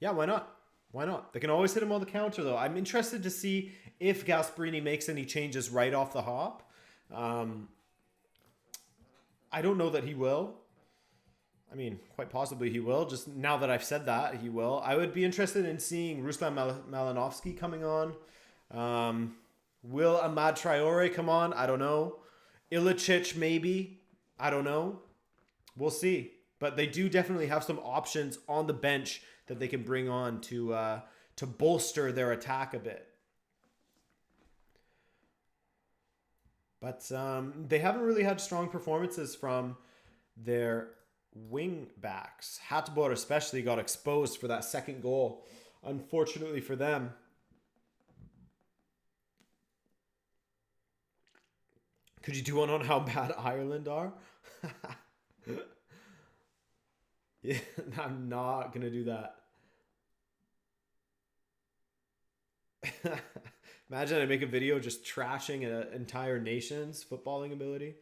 yeah, why not? Why not? They can always hit him on the counter, though. I'm interested to see if Gasperini makes any changes right off the hop. I don't know that he will. I mean, quite possibly he will. Just now that I've said that, he will. I would be interested in seeing Ruslan Malinovsky coming on. Will Amad Traore come on? I don't know. Ilicic, maybe. I don't know. We'll see. But they do definitely have some options on the bench that they can bring on to bolster their attack a bit. But they haven't really had strong performances from their wing backs. Hateboer especially got exposed for that second goal, unfortunately for them. Could you do one on how bad Ireland are? Yeah, I'm not going to do that. Imagine I make a video just trashing an entire nation's footballing ability.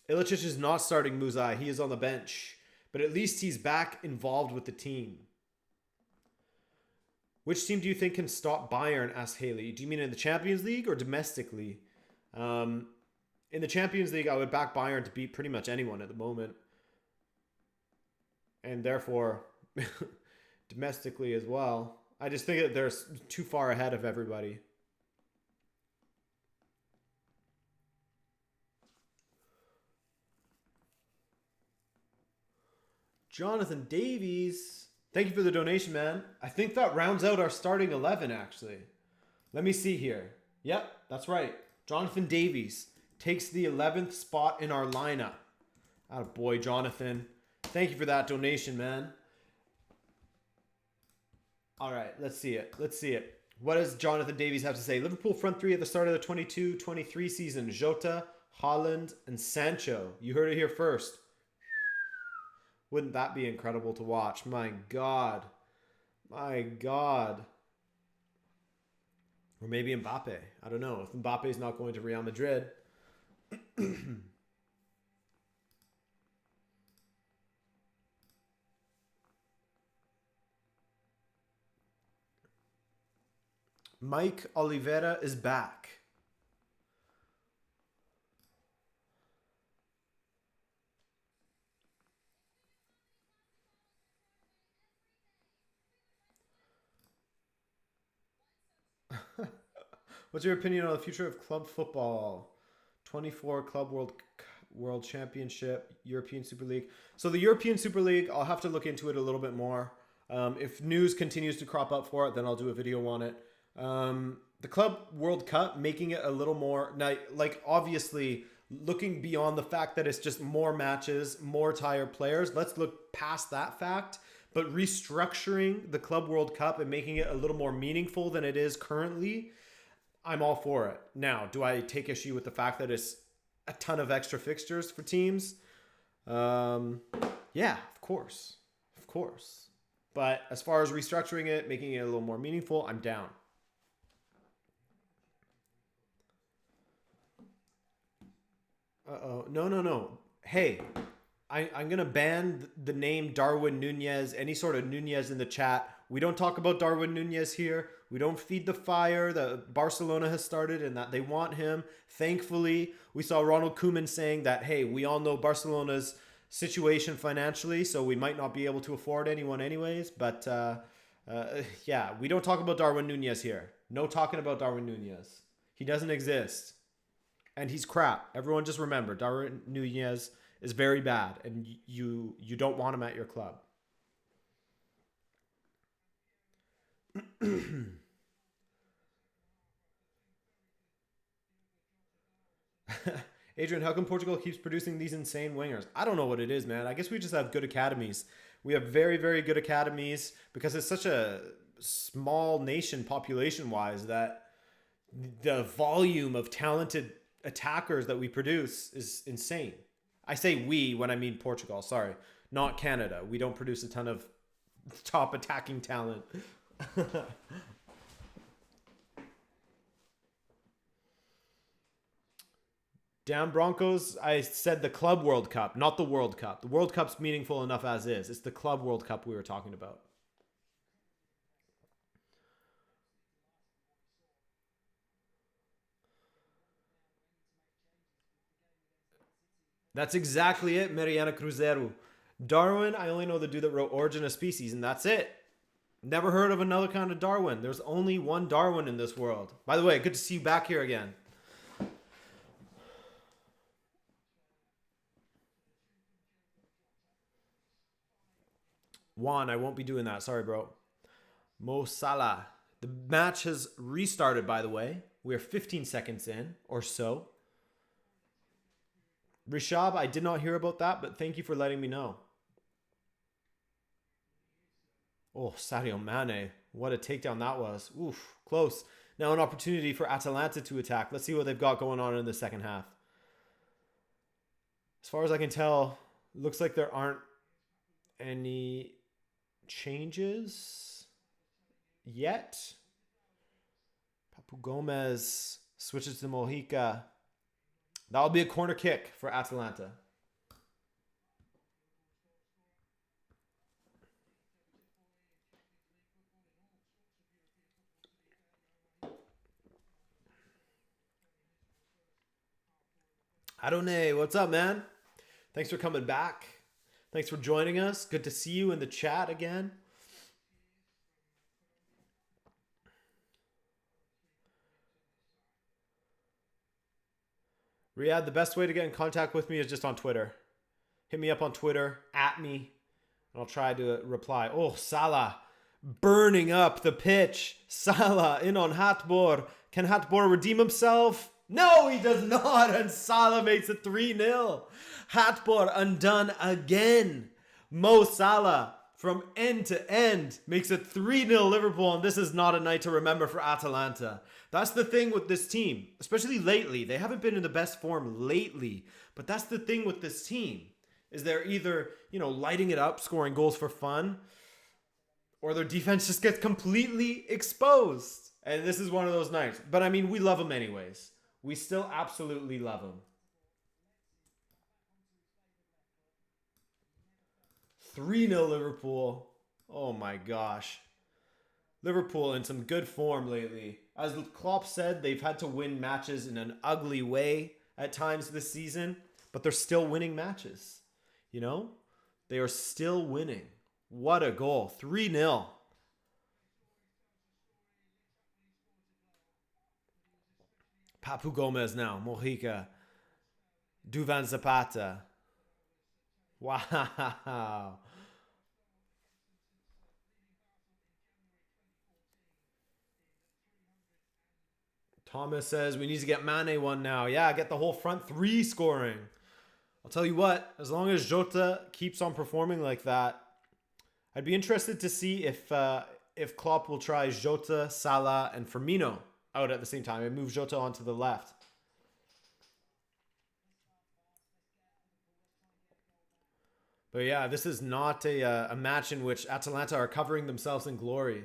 Ilicic is not starting Muzai. He is on the bench. But at least he's back involved with the team. Which team do you think can stop Bayern, asked Haley. Do you mean in the Champions League or domestically? In the Champions League, I would back Bayern to beat pretty much anyone at the moment. And therefore, domestically as well. I just think that they're too far ahead of everybody. Jonathan Davies. Thank you for the donation, man. I think that rounds out our starting 11, actually. Let me see here. Yep, that's right. Jonathan Davies takes the 11th spot in our lineup. Attaboy, Jonathan. Thank you for that donation, man. All right, let's see it. Let's see it. What does Jonathan Davies have to say? Liverpool front three at the start of the 22-23 season. Jota, Haaland, and Sancho. You heard it here first. Wouldn't that be incredible to watch? My God. My God. Or maybe Mbappe. I don't know. If Mbappe's not going to Real Madrid. Mike Oliveira is back. What's your opinion on the future of club football? 24 Club World Championship, European Super League. So the European Super League, I'll have to look into it a little bit more. If news continues to crop up for it, then I'll do a video on it. The Club World Cup, making it a little more, like obviously looking beyond the fact that it's just more matches, more tired players. Let's look past that fact. But restructuring the Club World Cup and making it a little more meaningful than it is currently, I'm all for it. Now, do I take issue with the fact that it's a ton of extra fixtures for teams? Yeah, of course. Of course. But as far as restructuring it, making it a little more meaningful, I'm down. Uh-oh. No. Hey, I'm going to ban the name Darwin Nunez, any sort of Nunez in the chat. We don't talk about Darwin Nunez here. We don't feed the fire that Barcelona has started and that they want him. Thankfully, we saw Ronald Koeman saying that, hey, we all know Barcelona's situation financially, so we might not be able to afford anyone anyways. But yeah, we don't talk about Darwin Nunez here. No talking about Darwin Nunez. He doesn't exist. And he's crap. Everyone just remember, Darwin Nunez is very bad, and you don't want him at your club. Adrian, how come Portugal keeps producing these insane wingers? I don't know what it is, man. I guess we just have good academies. We have very, very good academies because it's such a small nation population-wise that the volume of talented attackers that we produce is insane. I say we when I mean Portugal, sorry. Not Canada. We don't produce a ton of top attacking talent. Damn Broncos, I said the Club World Cup, not the World Cup. The World Cup's meaningful enough as is. It's the Club World Cup we were talking about. That's exactly it, Mariana Cruzeiro. Darwin, I only know the dude that wrote Origin of Species, and that's it. Never heard of another kind of Darwin. There's only one Darwin in this world. By the way, good to see you back here again. Juan, I won't be doing that. Sorry, bro. Mo Salah. The match has restarted, by the way. We're 15 seconds in or so. Rishab, I did not hear about that, but thank you for letting me know. Oh, Sadio Mane. What a takedown that was. Oof, close. Now an opportunity for Atalanta to attack. Let's see what they've got going on in the second half. As far as I can tell, looks like there aren't any changes yet. Papu Gomez switches to Mojica. That'll be a corner kick for Atalanta. Adonai, what's up, man? Thanks for coming back. Thanks for joining us. Good to see you in the chat again. Riyadh, the best way to get in contact with me is just on Twitter. Hit me up on Twitter, at me, and I'll try to reply. Oh, Salah burning up the pitch. Salah in on Hatbor. Can Hatbor redeem himself? No, he does not. And Salah makes it 3-0. Hatbor undone again. Mo Salah from end to end makes it 3-0 Liverpool. And this is not a night to remember for Atalanta. That's the thing with this team, especially lately. They haven't been in the best form lately. But that's the thing with this team, is they're either, lighting it up, scoring goals for fun, or their defense just gets completely exposed. And this is one of those nights. But I mean, we love them anyways. We still absolutely love them. 3-0 Liverpool. Oh my gosh. Liverpool in some good form lately. As Klopp said, they've had to win matches in an ugly way at times this season, but they're still winning matches. They are still winning. What a goal. 3-0. Papu Gomez now. Mojica. Duvan Zapata. Wow. Thomas says we need to get Mane one now. Yeah, get the whole front three scoring. I'll tell you what, as long as Jota keeps on performing like that, I'd be interested to see if Klopp will try Jota, Salah, and Firmino out at the same time and move Jota onto the left. But yeah, this is not a match in which Atalanta are covering themselves in glory.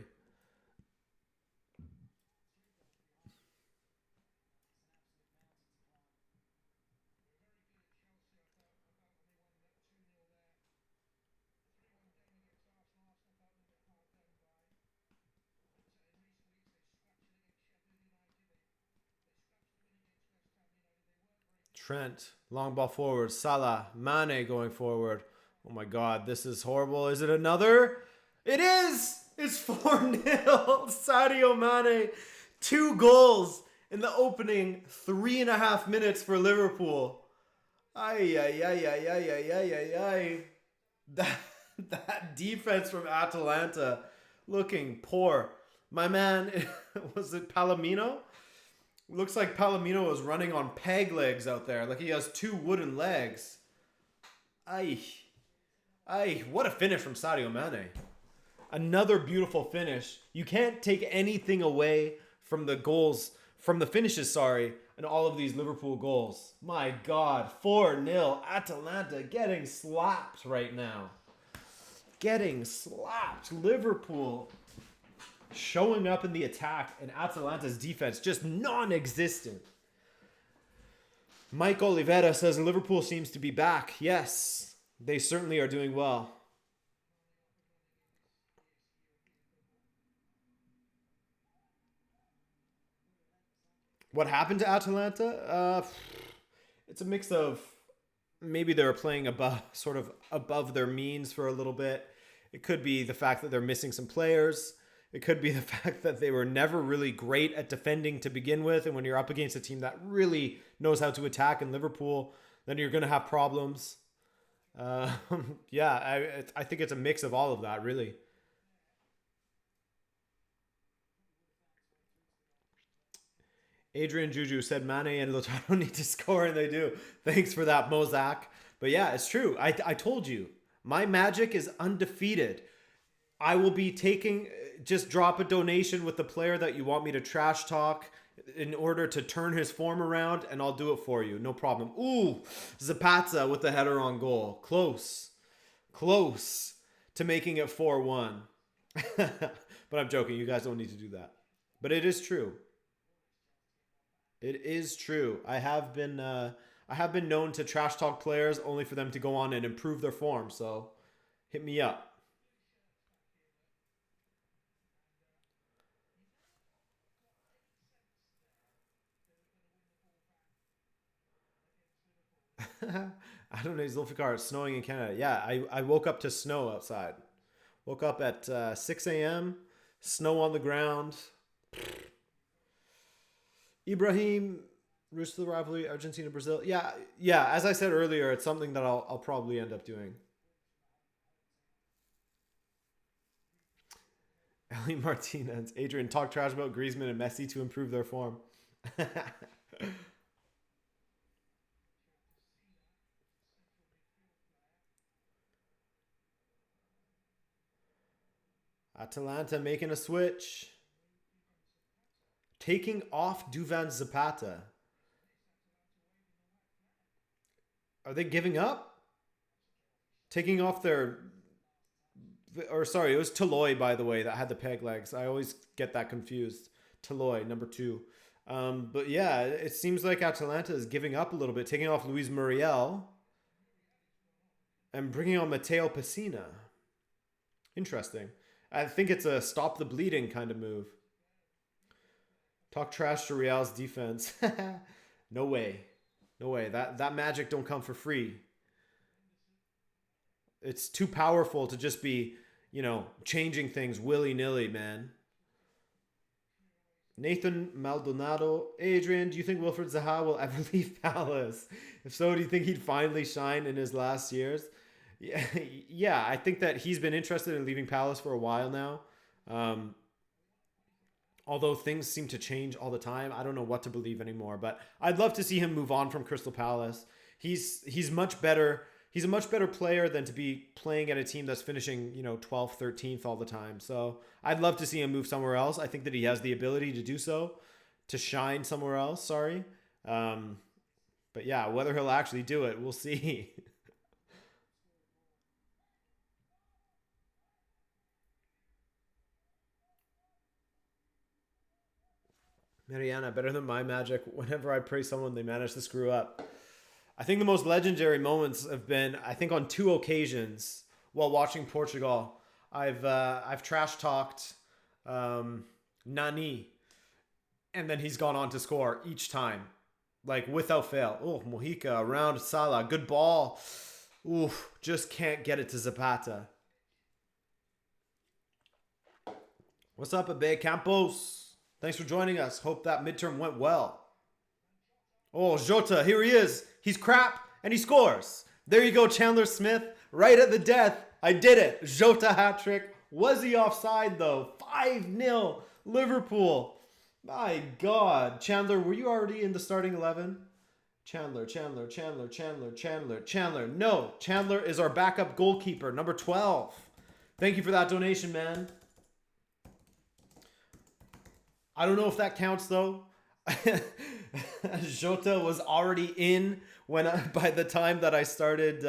Trent, long ball forward. Salah, Mane going forward. Oh my God, this is horrible. Is it another? It is! It's 4-0. Sadio Mane. 2 goals in the opening 3.5 minutes for Liverpool. Ay, ay, ay, ay, ay, ay, ay, ay, ay. That defense from Atalanta looking poor. My man, was it Palomino? Looks like Palomino is running on peg legs out there. Like he has 2 wooden legs. Ay. What a finish from Sadio Mane. Another beautiful finish. You can't take anything away from the goals, from the finishes, and all of these Liverpool goals. My God, 4-0. Atalanta getting slapped right now. Getting slapped. Liverpool showing up in the attack, and Atalanta's defense just non-existent. Mike Oliveira says Liverpool seems to be back. Yes, they certainly are doing well. What happened to Atalanta? It's a mix of maybe they're playing above their means for a little bit. It could be the fact that they're missing some players. It could be the fact that they were never really great at defending to begin with. And when you're up against a team that really knows how to attack in Liverpool, then you're going to have problems. Yeah, I think it's a mix of all of that, really. Adrian Juju said Mane and Lautaro need to score, and they do. Thanks for that, Mozak. But yeah, it's true. I told you, my magic is undefeated. I will be just drop a donation with the player that you want me to trash talk in order to turn his form around, and I'll do it for you. No problem. Ooh, Zapata with the header on goal. Close to making it 4-1. But I'm joking. You guys don't need to do that. But it is true. It is true. I have been I have been known to trash talk players only for them to go on and improve their form. So hit me up. I don't know, Zulfikar, it's snowing in Canada. Yeah, I woke up to snow outside. Woke up at 6 a.m., snow on the ground. Ibrahim, roots to the rivalry, Argentina, Brazil. Yeah, yeah, as I said earlier, it's something that I'll probably end up doing. Ellie Martinez, Adrian, talk trash about Griezmann and Messi to improve their form. Atalanta making a switch. Taking off Duvan Zapata. Are they giving up? Taking off their... Or sorry, it was Toloy, by the way, that had the peg legs. I always get that confused. Toloy, number 2. But yeah, it seems like Atalanta is giving up a little bit. Taking off Luis Muriel. And bringing on Matteo Pessina. Interesting. I think it's a stop the bleeding kind of move. Talk trash to Real's defense. No way. No way. That magic don't come for free. It's too powerful to just be, changing things willy-nilly, man. Nathan Maldonado. Adrian, do you think Wilfred Zaha will ever leave Palace? If so, do you think he'd finally shine in his last years? Yeah, I think that he's been interested in leaving Palace for a while now. Although things seem to change all the time. I don't know what to believe anymore. But I'd love to see him move on from Crystal Palace. He's much better. He's a much better player than to be playing at a team that's finishing, 12th, 13th all the time. So I'd love to see him move somewhere else. I think that he has the ability to do so, to shine somewhere else, sorry. But yeah, whether he'll actually do it, we'll see. Mariana, better than my magic. Whenever I praise someone, they manage to screw up. I think the most legendary moments have been, I think, on 2 occasions while watching Portugal. I've trash talked Nani, and then he's gone on to score each time, like without fail. Oh, Mojica around Salah, good ball. Oof, just can't get it to Zapata. What's up, Abe Campos? Thanks for joining us. Hope that midterm went well. Oh, Jota, here he is. He's crap, and he scores. There you go, Chandler Smith. Right at the death. I did it. Jota hat trick. Was he offside, though? 5-0 Liverpool. My God. Chandler, were you already in the starting 11? Chandler. No, Chandler is our backup goalkeeper, number 12. Thank you for that donation, man. I don't know if that counts, though. Jota was already in by the time that I started.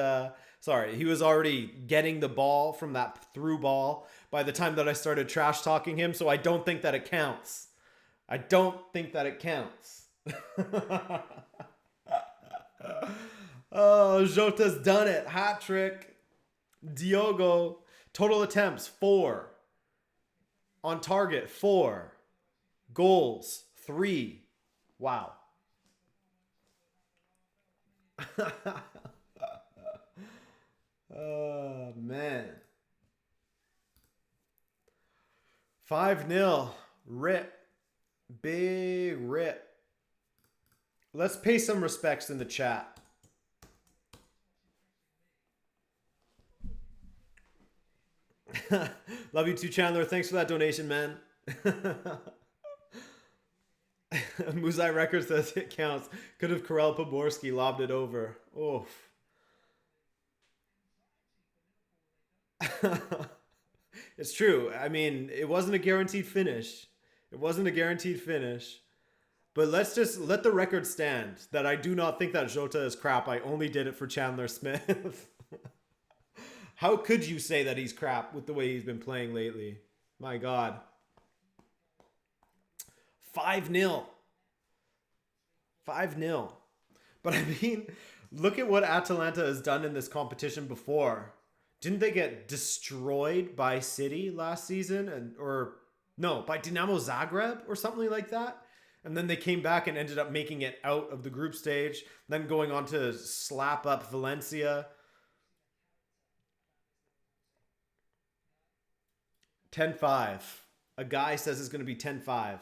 He was already getting the ball from that through ball by the time that I started trash talking him. So I don't think that it counts. I don't think that it counts. Oh, Jota's done it. Hat trick. Diogo. Total attempts 4. On target 4. Goals 3. Wow. Oh, man. 5-0. Rip. Big rip. Let's pay some respects in the chat. Love you too, Chandler. Thanks for that donation, man. Muzai Records says it counts. Could have Karel Poborski lobbed it over. Oof. It's true. I mean, it wasn't a guaranteed finish. But let's just let the record stand that I do not think that Jota is crap. I only did it for Chandler Smith. How could you say that he's crap with the way he's been playing lately? My God. 5-0. 5-0. But I mean, look at what Atalanta has done in this competition before. Didn't they get destroyed by City last season, or no, by Dinamo Zagreb or something like that? And then they came back and ended up making it out of the group stage, then going on to slap up Valencia. 10-5. A guy says it's going to be 10-5.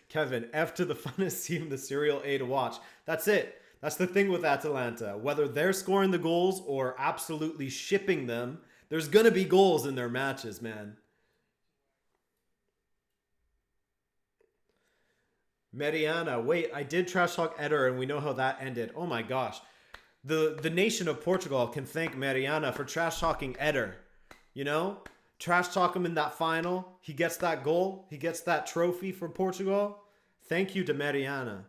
Kevin, F to the funnest team, the serial A to watch. That's it. That's the thing with Atalanta. Whether they're scoring the goals or absolutely shipping them, there's going to be goals in their matches, man. Mariana, wait, I did trash talk Eder and we know how that ended. Oh my gosh. The nation of Portugal can thank Mariana for trash talking Eder. You know? Trash talk him in that final. He gets that goal. He gets that trophy for Portugal. Thank you to Mariana.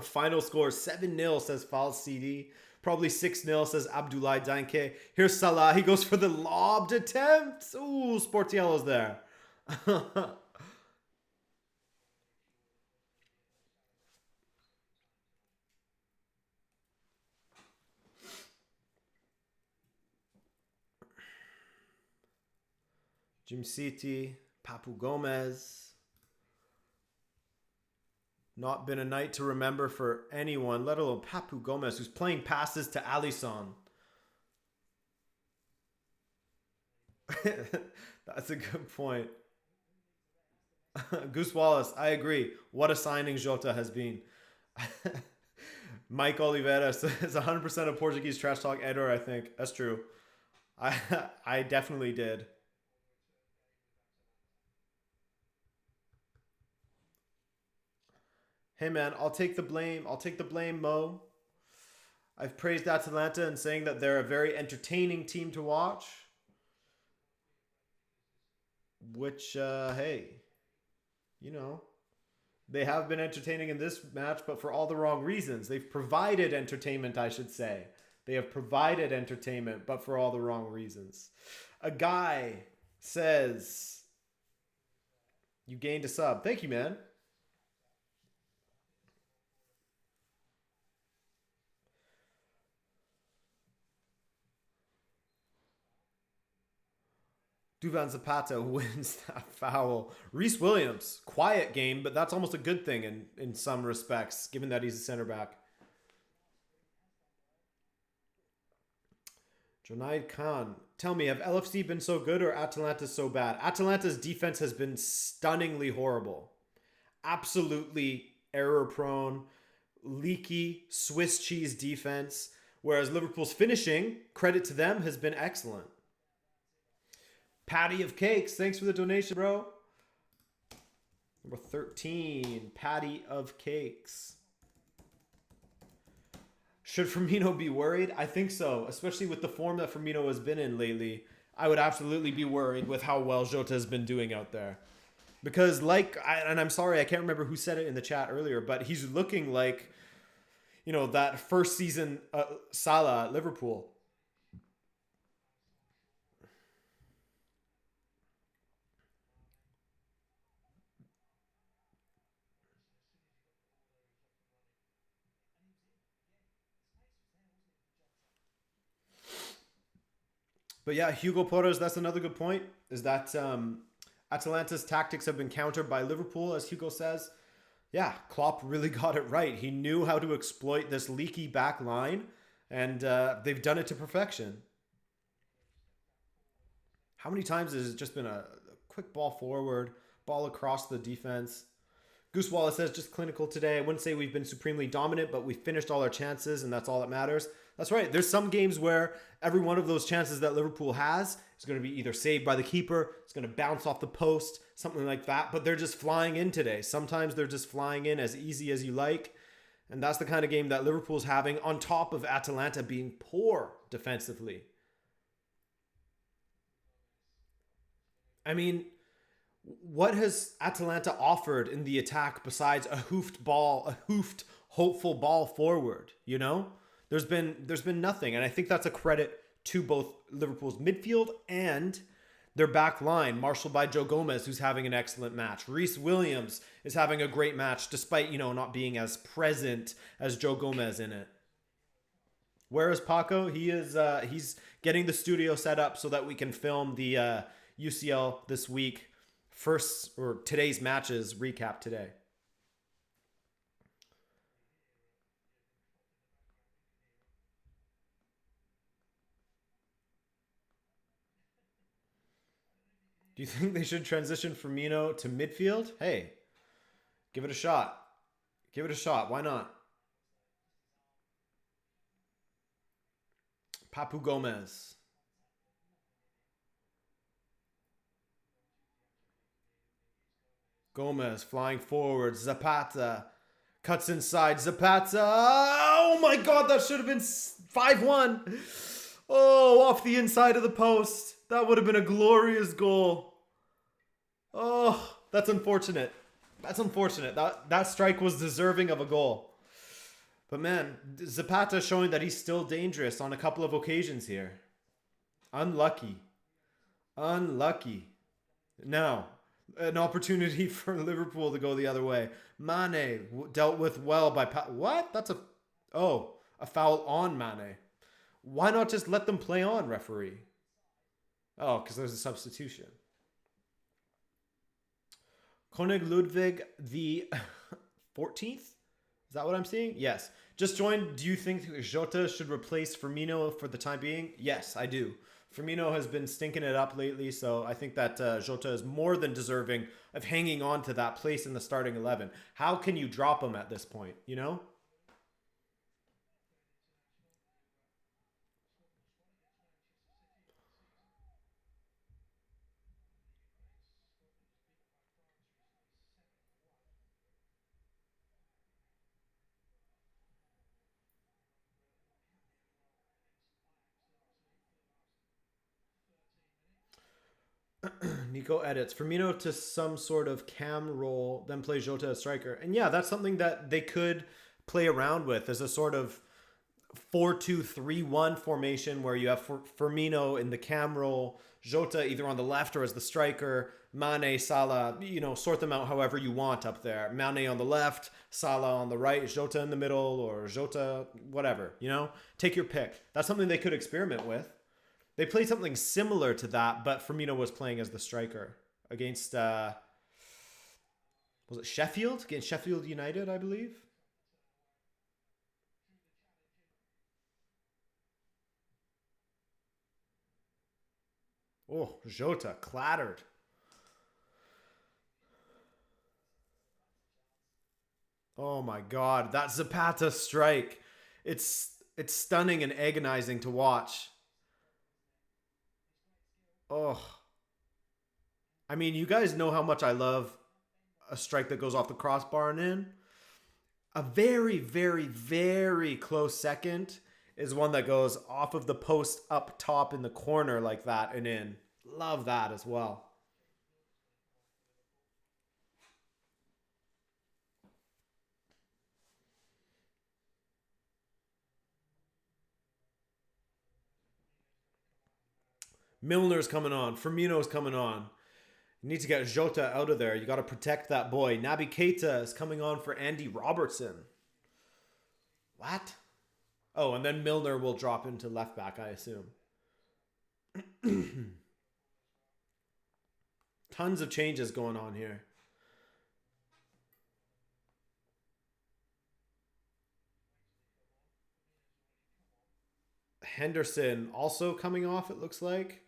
Final score 7-0 says Fal CD. Probably 6-0 says Abdoulaye Danke. Here's Salah. He goes for the lobbed attempt. Ooh, Sportiello's there. Jim City, Papu Gomez. Not been a night to remember for anyone, let alone Papu Gomez, who's playing passes to Alisson. That's a good point. Goose Wallace, I agree. What a signing Jota has been. Mike Oliveira says 100% of Portuguese trash talk Eder, I think. That's true. I I definitely did. Hey man, I'll take the blame. I'll take the blame, Mo. I've praised Atalanta and saying that they're a very entertaining team to watch. Which, hey, you know, they have been entertaining in this match, but for all the wrong reasons. They've provided entertainment, I should say. They have provided entertainment, but for all the wrong reasons. A guy says, you gained a sub. Thank you, man. Duvan Zapata wins that foul. Reese Williams, quiet game, but that's almost a good thing in some respects, given that he's a center back. Junaid Khan, tell me, have LFC been so good or Atalanta so bad? Atalanta's defense has been stunningly horrible. Absolutely error prone, leaky Swiss cheese defense, whereas Liverpool's finishing, credit to them, has been excellent. Patty of Cakes, thanks for the donation, bro. Number 13, Patty of Cakes. Should Firmino be worried? I think so, especially with the form that Firmino has been in lately. I would absolutely be worried with how well Jota has been doing out there. Because and I'm sorry, I can't remember who said it in the chat earlier, but he's looking like, you know, that first season Salah at Liverpool. But yeah, Hugo Porras, that's another good point, is that Atalanta's tactics have been countered by Liverpool, as Hugo says. Yeah, Klopp really got it right. He knew how to exploit this leaky back line, and they've done it to perfection. How many times has it just been a quick ball forward, ball across the defense? Goose Wallace says, just clinical today. I wouldn't say we've been supremely dominant, but we finished all our chances, and that's all that matters. That's right. There's some games where every one of those chances that Liverpool has is going to be either saved by the keeper, it's going to bounce off the post, something like that, but they're just flying in today. Sometimes they're just flying in as easy as you like, and that's the kind of game that Liverpool's having, on top of Atalanta being poor defensively. I mean, what has Atalanta offered in the attack besides a hoofed hopeful ball forward, you know? There's been nothing, and I think that's a credit to both Liverpool's midfield and Their back line, marshaled by Joe Gomez, who's having an excellent match. Reese Williams is having a great match, despite, you know, not being as present as Joe Gomez in it. Where is Paco? He's getting the studio set up so that we can film the UCL this week. First, or today's matches recap today. Do you think they should transition Firmino to midfield? Hey, give it a shot. Give it a shot. Why not? Papu Gomez. Gomez flying forward. Zapata cuts inside. Zapata. Oh my God, that should have been 5-1. Oh, off the inside of the post. That would have been a glorious goal. Oh, that's unfortunate. That's unfortunate. That strike was deserving of a goal. But man, Zapata showing that he's still dangerous on a couple of occasions here. Unlucky. Unlucky. Now, an opportunity for Liverpool to go the other way. Mane dealt with well by... What? That's a... Oh, a foul on Mane. Why not just let them play on, referee? Oh, because there's a substitution. Koenig Ludwig the 14th? Is that what I'm seeing? Yes. Just joined. Do you think Jota should replace Firmino for the time being? Yes, I do. Firmino has been stinking it up lately, so I think that Jota is more than deserving of hanging on to that place in the starting 11. How can you drop him at this point, you know? Nico edits Firmino to some sort of cam role, then play Jota as striker. And yeah, that's something that they could play around with as a sort of 4-2-3-1 formation where you have Firmino in the cam role, Jota either on the left or as the striker, Mane, Salah, you know, sort them out however you want up there. Mane on the left, Salah on the right, Jota in the middle, or Jota, whatever, you know? Take your pick. That's something they could experiment with. They played something similar to that, but Firmino was playing as the striker against, was it Sheffield? Against Sheffield United, I believe. Oh, Jota clattered. Oh my God, that Zapata strike. It's stunning and agonizing to watch. Oh, I mean, you guys know how much I love a strike that goes off the crossbar and in. A very, very, very close second is one that goes off of the post up top in the corner like that and in. Love that as well. Milner's coming on. Firmino's coming on. You need to get Jota out of there. You got to protect that boy. Naby Keita is coming on for Andy Robertson. What? Oh, and then Milner will drop into left back, I assume. Tons of changes going on here. Henderson also coming off, it looks like.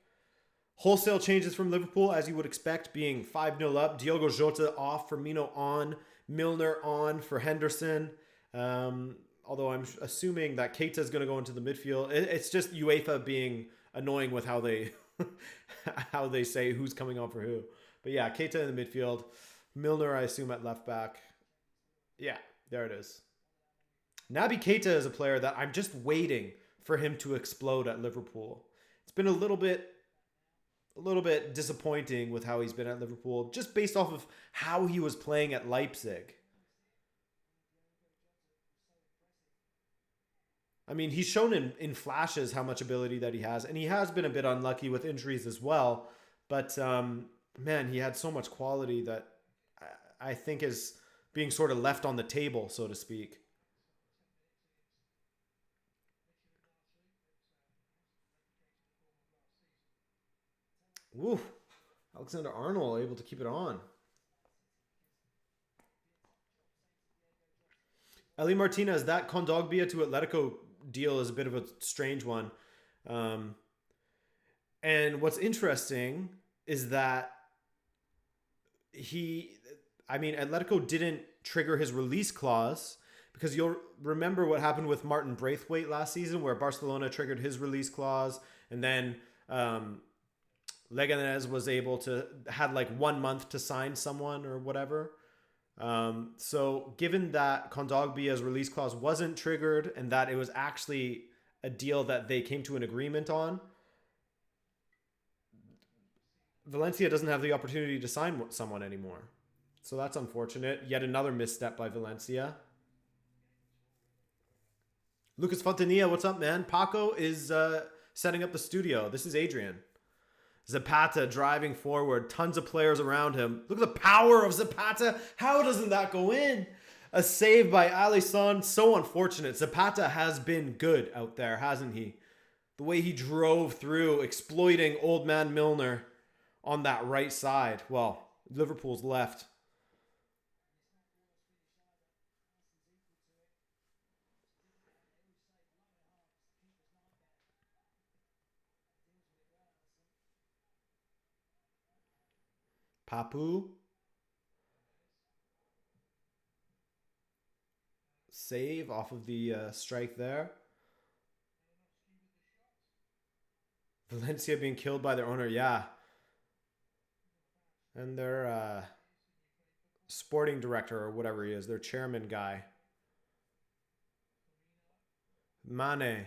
Wholesale changes from Liverpool, as you would expect, being 5-0 up. Diogo Jota off, Firmino on, Milner on for Henderson. Although I'm assuming that Keita is going to go into the midfield. It's just UEFA being annoying with how they how they say who's coming on for who. But yeah, Keita in the midfield. Milner, I assume, at left back. Yeah, there it is. Naby Keita is a player that I'm just waiting for him to explode at Liverpool. It's been a little bit disappointing with how he's been at Liverpool, just based off of how he was playing at Leipzig. I mean, he's shown in flashes how much ability that he has, and he has been a bit unlucky with injuries as well. But man, he had so much quality that I think is being sort of left on the table, so to speak. Woo. Alexander Arnold able to keep it on. Eli Martinez, that Kondogbia to Atletico deal is a bit of a strange one. Um, and what's interesting is that Atletico didn't trigger his release clause because you'll remember what happened with Martin Braithwaite last season, where Barcelona triggered his release clause, and then Leganés was able to had like 1 month to sign someone or whatever. So given that Kondogbia's release clause wasn't triggered and that it was actually a deal that they came to an agreement on, Valencia doesn't have the opportunity to sign someone anymore. So that's unfortunate. Yet another misstep by Valencia. Lucas Fontanilla, what's up, man? Paco is setting up the studio. This is Adrian. Zapata driving forward. Tons of players around him. Look at the power of Zapata. How doesn't that go in? A save by Alisson. So unfortunate. Zapata has been good out there, hasn't he? The way he drove through, exploiting old man Milner on that right side. Well, Liverpool's left. Papu. Save off of the strike there. Valencia being killed by their owner. Yeah. And their sporting director or whatever he is. Their chairman guy. Mane.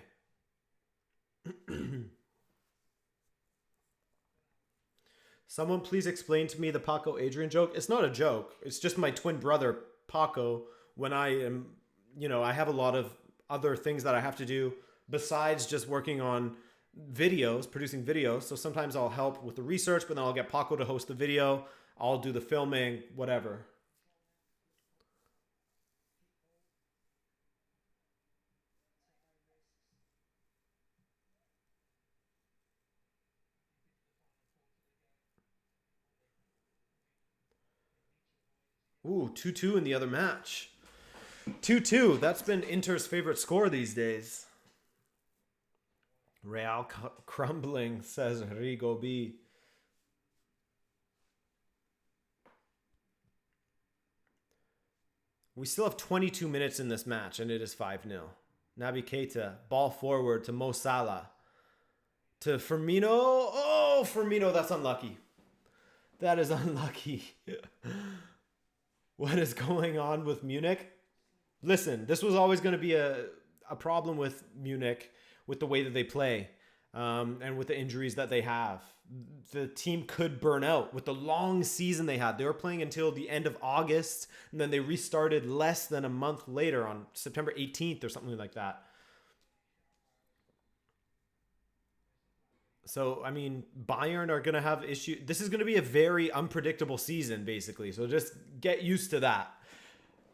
Someone please explain to me the Paco Adrian joke. It's not a joke. It's just my twin brother, Paco, when I am, I have a lot of other things that I have to do besides just working on videos, producing videos. So sometimes I'll help with the research, but then I'll get Paco to host the video. I'll do the filming, whatever. Ooh, 2-2 in the other match. 2-2. That's been Inter's favorite score these days. Real crumbling, says Rigo B. We still have 22 minutes in this match, and it is 5-0. Naby Keita, ball forward to Mo Salah. To Firmino. Oh, Firmino, that's unlucky. That is unlucky. What is going on with Munich? Listen, this was always going to be a problem with Munich with the way that they play and with the injuries that they have. The team could burn out with the long season they had. They were playing until the end of August, and then they restarted less than a month later on September 18th or something like that. So, I mean, Bayern are going to have issues. This is going to be a very unpredictable season, basically. So just get used to that.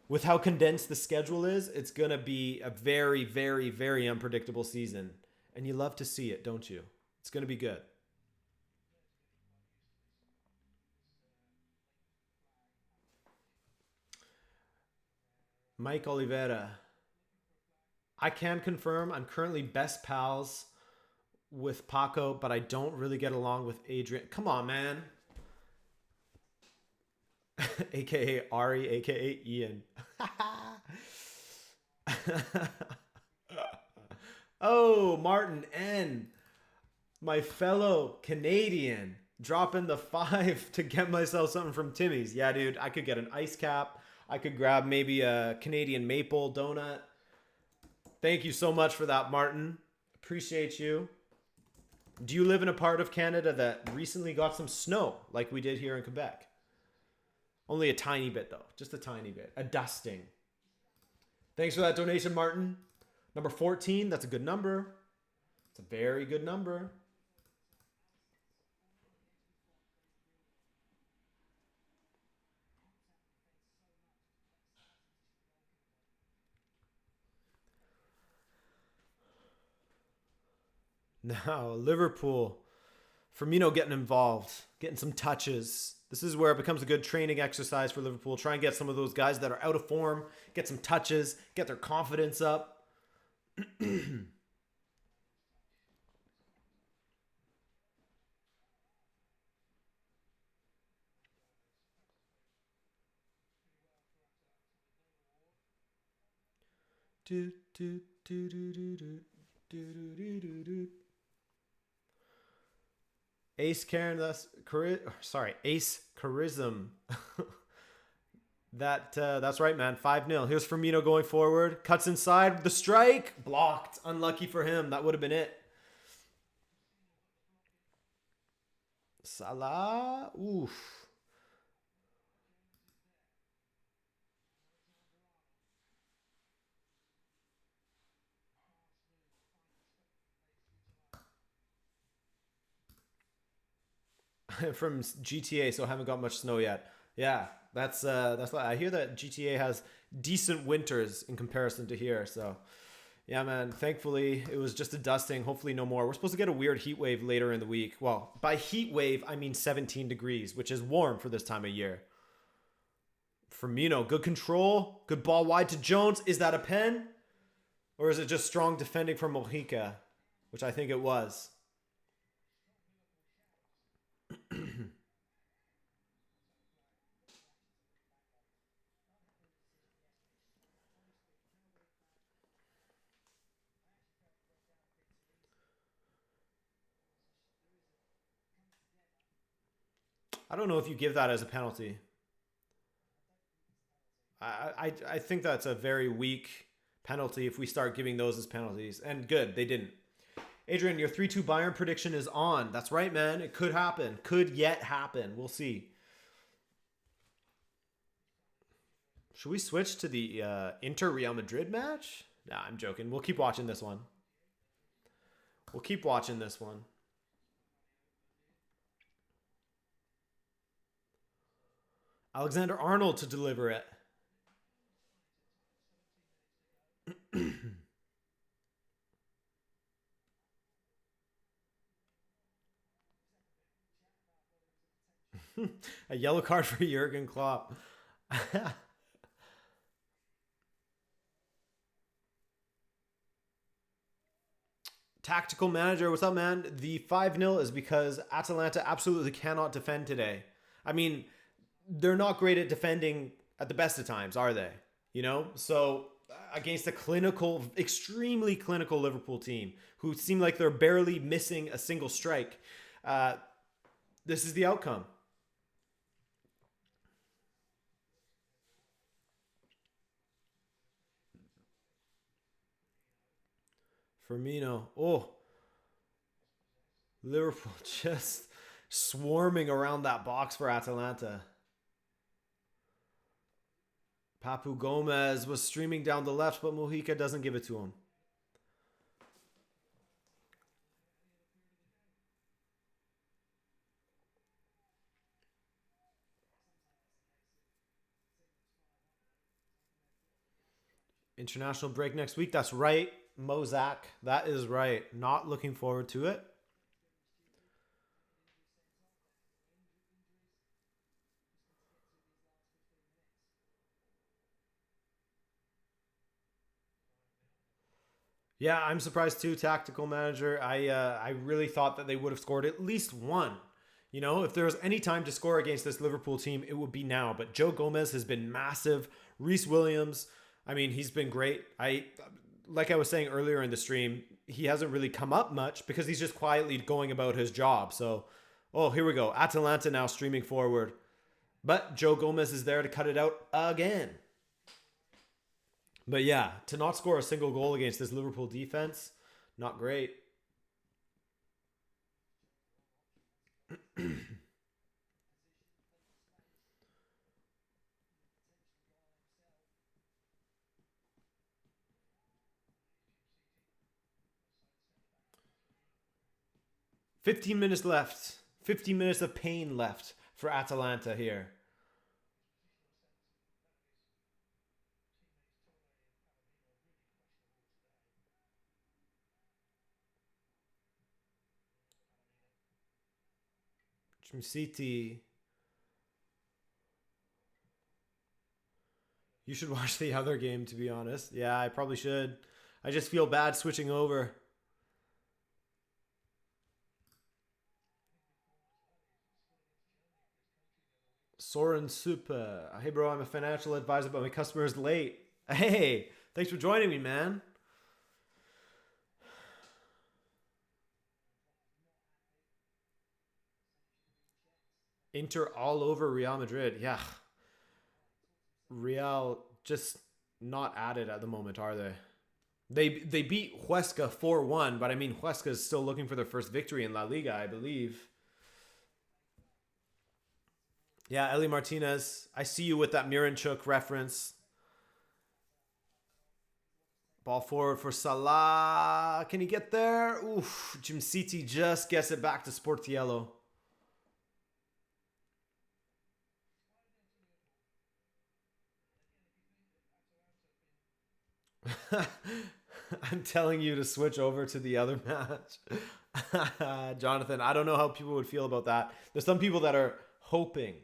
With how condensed the schedule is, it's going to be a very, very, very unpredictable season. And you love to see it, don't you? It's going to be good. Mike Oliveira. I can confirm I'm currently best pals with Paco, but I don't really get along with Adrian. Come on, man. AKA Ari, AKA Ian. Oh, Martin N. My fellow Canadian. Dropping the 5 to get myself something from Timmy's. Yeah, dude, I could get an ice cap. I could grab maybe a Canadian maple donut. Thank you so much for that, Martin. Appreciate you. Do you live in a part of Canada that recently got some snow like we did here in Quebec? Only a tiny bit, though. Just a tiny bit. A dusting. Thanks for that donation, Martin. Number 14, that's a good number. It's a very good number. Now, Liverpool. Firmino getting involved, getting some touches. This is where it becomes a good training exercise for Liverpool. Try and get some of those guys that are out of form, get some touches, get their confidence up. do, do, do, do, do, do, do, do, do, do. Ace Karen, Ace Charism. That's right, man. 5-0. Here's Firmino going forward. Cuts inside. The strike. Blocked. Unlucky for him. That would have been it. Salah. Oof. From GTA, so I haven't got much snow yet. Yeah, that's I hear that GTA has decent winters in comparison to here. So, yeah, man. Thankfully, it was just a dusting. Hopefully, no more. We're supposed to get a weird heat wave later in the week. Well, by heat wave, I mean 17 degrees, which is warm for this time of year. Firmino, good control, good ball wide to Jones. Is that a pen, or is it just strong defending from Mojica, which I think it was. I don't know if you give that as a penalty. I think that's a very weak penalty if we start giving those as penalties. And good, they didn't. Adrian, your 3-2 Bayern prediction is on. That's right, man. It could happen. Could yet happen. We'll see. Should we switch to the Inter Real Madrid match? Nah, I'm joking. We'll keep watching this one. We'll keep watching this one. Alexander Arnold to deliver it. A yellow card for Jurgen Klopp. Tactical manager, what's up, man? The 5-0 is because Atalanta absolutely cannot defend today. I mean, they're not great at defending at the best of times, are they? You know? So, against a clinical, extremely clinical Liverpool team who seem like they're barely missing a single strike, this is the outcome. Firmino. Oh, Liverpool just swarming around that box for Atalanta. Papu Gomez was streaming down the left, but Mojica doesn't give it to him. International break next week. That's right, Mozak. That is right. Not looking forward to it. Yeah, I'm surprised too. Tactical manager. I really thought that they would have scored at least one. You know, if there was any time to score against this Liverpool team, it would be now. But Joe Gomez has been massive. Reece Williams, I mean, he's been great. Like I was saying earlier in the stream, he hasn't really come up much because he's just quietly going about his job. So, oh, here we go. Atalanta now streaming forward. But Joe Gomez is there to cut it out again. But yeah, to not score a single goal against this Liverpool defense, not great. 15 minutes left. 15 minutes of pain left for Atalanta here. City. You should watch the other game, to be honest. Yeah, I probably should. I just feel bad switching over. Soren Super. Hey, bro, I'm a financial advisor, but my customer is late. Hey, thanks for joining me, man. Inter all over Real Madrid. Yeah. Real just not at it at the moment, are they? They beat Huesca 4-1, but I mean, Huesca is still looking for their first victory in La Liga, I believe. Yeah, Eli Martinez. I see you with that Miranchuk reference. Ball forward for Salah. Can he get there? Oof. Jim City just gets it back to Sportiello. I'm telling you to switch over to the other match. Jonathan, I don't know how people would feel about that. There's some people that are hoping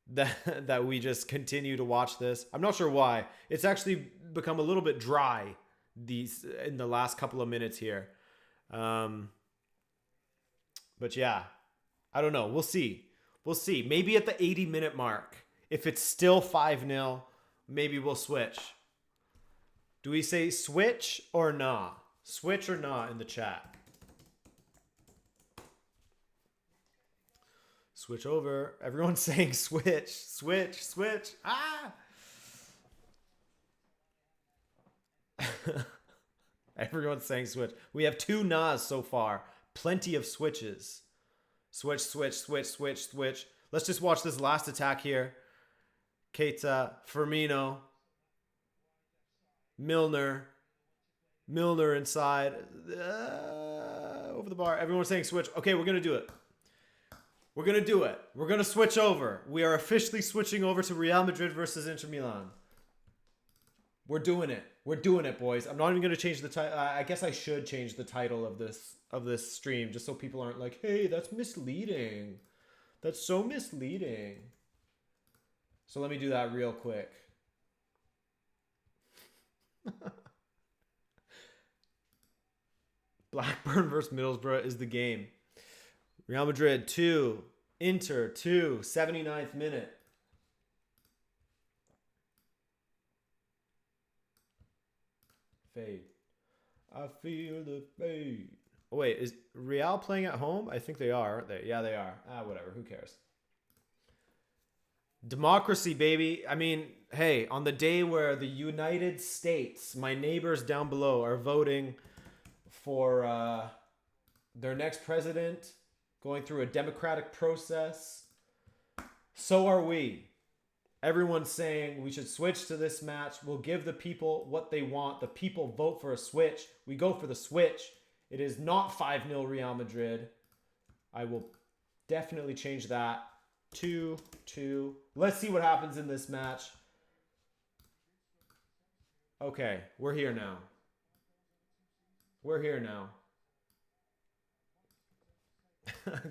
that we just continue to watch this. I'm not sure why. It's actually become a little bit dry in the last couple of minutes here. But yeah, I don't know. We'll see. We'll see. Maybe at the 80-minute mark, if it's still 5-0, maybe we'll switch. Do we say switch or nah? Switch or nah in the chat? Switch over. Everyone's saying switch, switch, switch. Ah! Everyone's saying switch. We have 2 nahs so far. Plenty of switches. Switch, switch, switch, switch, switch. Let's just watch this last attack here. Keita, Firmino, Milner inside. Over the bar. Everyone's saying switch. Okay, we're going to do it. We're going to do it. We're going to switch over. We are officially switching over to Real Madrid versus Inter Milan. We're doing it. We're doing it, boys. I'm not even going to change the title. I guess I should change the title of this stream just so people aren't like, hey, that's misleading. That's so misleading. So let me do that real quick. Blackburn versus Middlesbrough is the game. Real Madrid 2, Inter 2, 79th minute. Fade. I feel the fade. Oh wait, is Real playing at home? I think they are, aren't they? Yeah, they are. Whatever. Who cares? Democracy, baby. I mean, hey, on the day where the United States, my neighbors down below, are voting for their next president, going through a democratic process, so are we. Everyone's saying we should switch to this match. We'll give the people what they want. The people vote for a switch. We go for the switch. It is not 5-0 Real Madrid. I will definitely change that. 2-2. Let's see what happens in this match. Okay, we're here now. We're here now.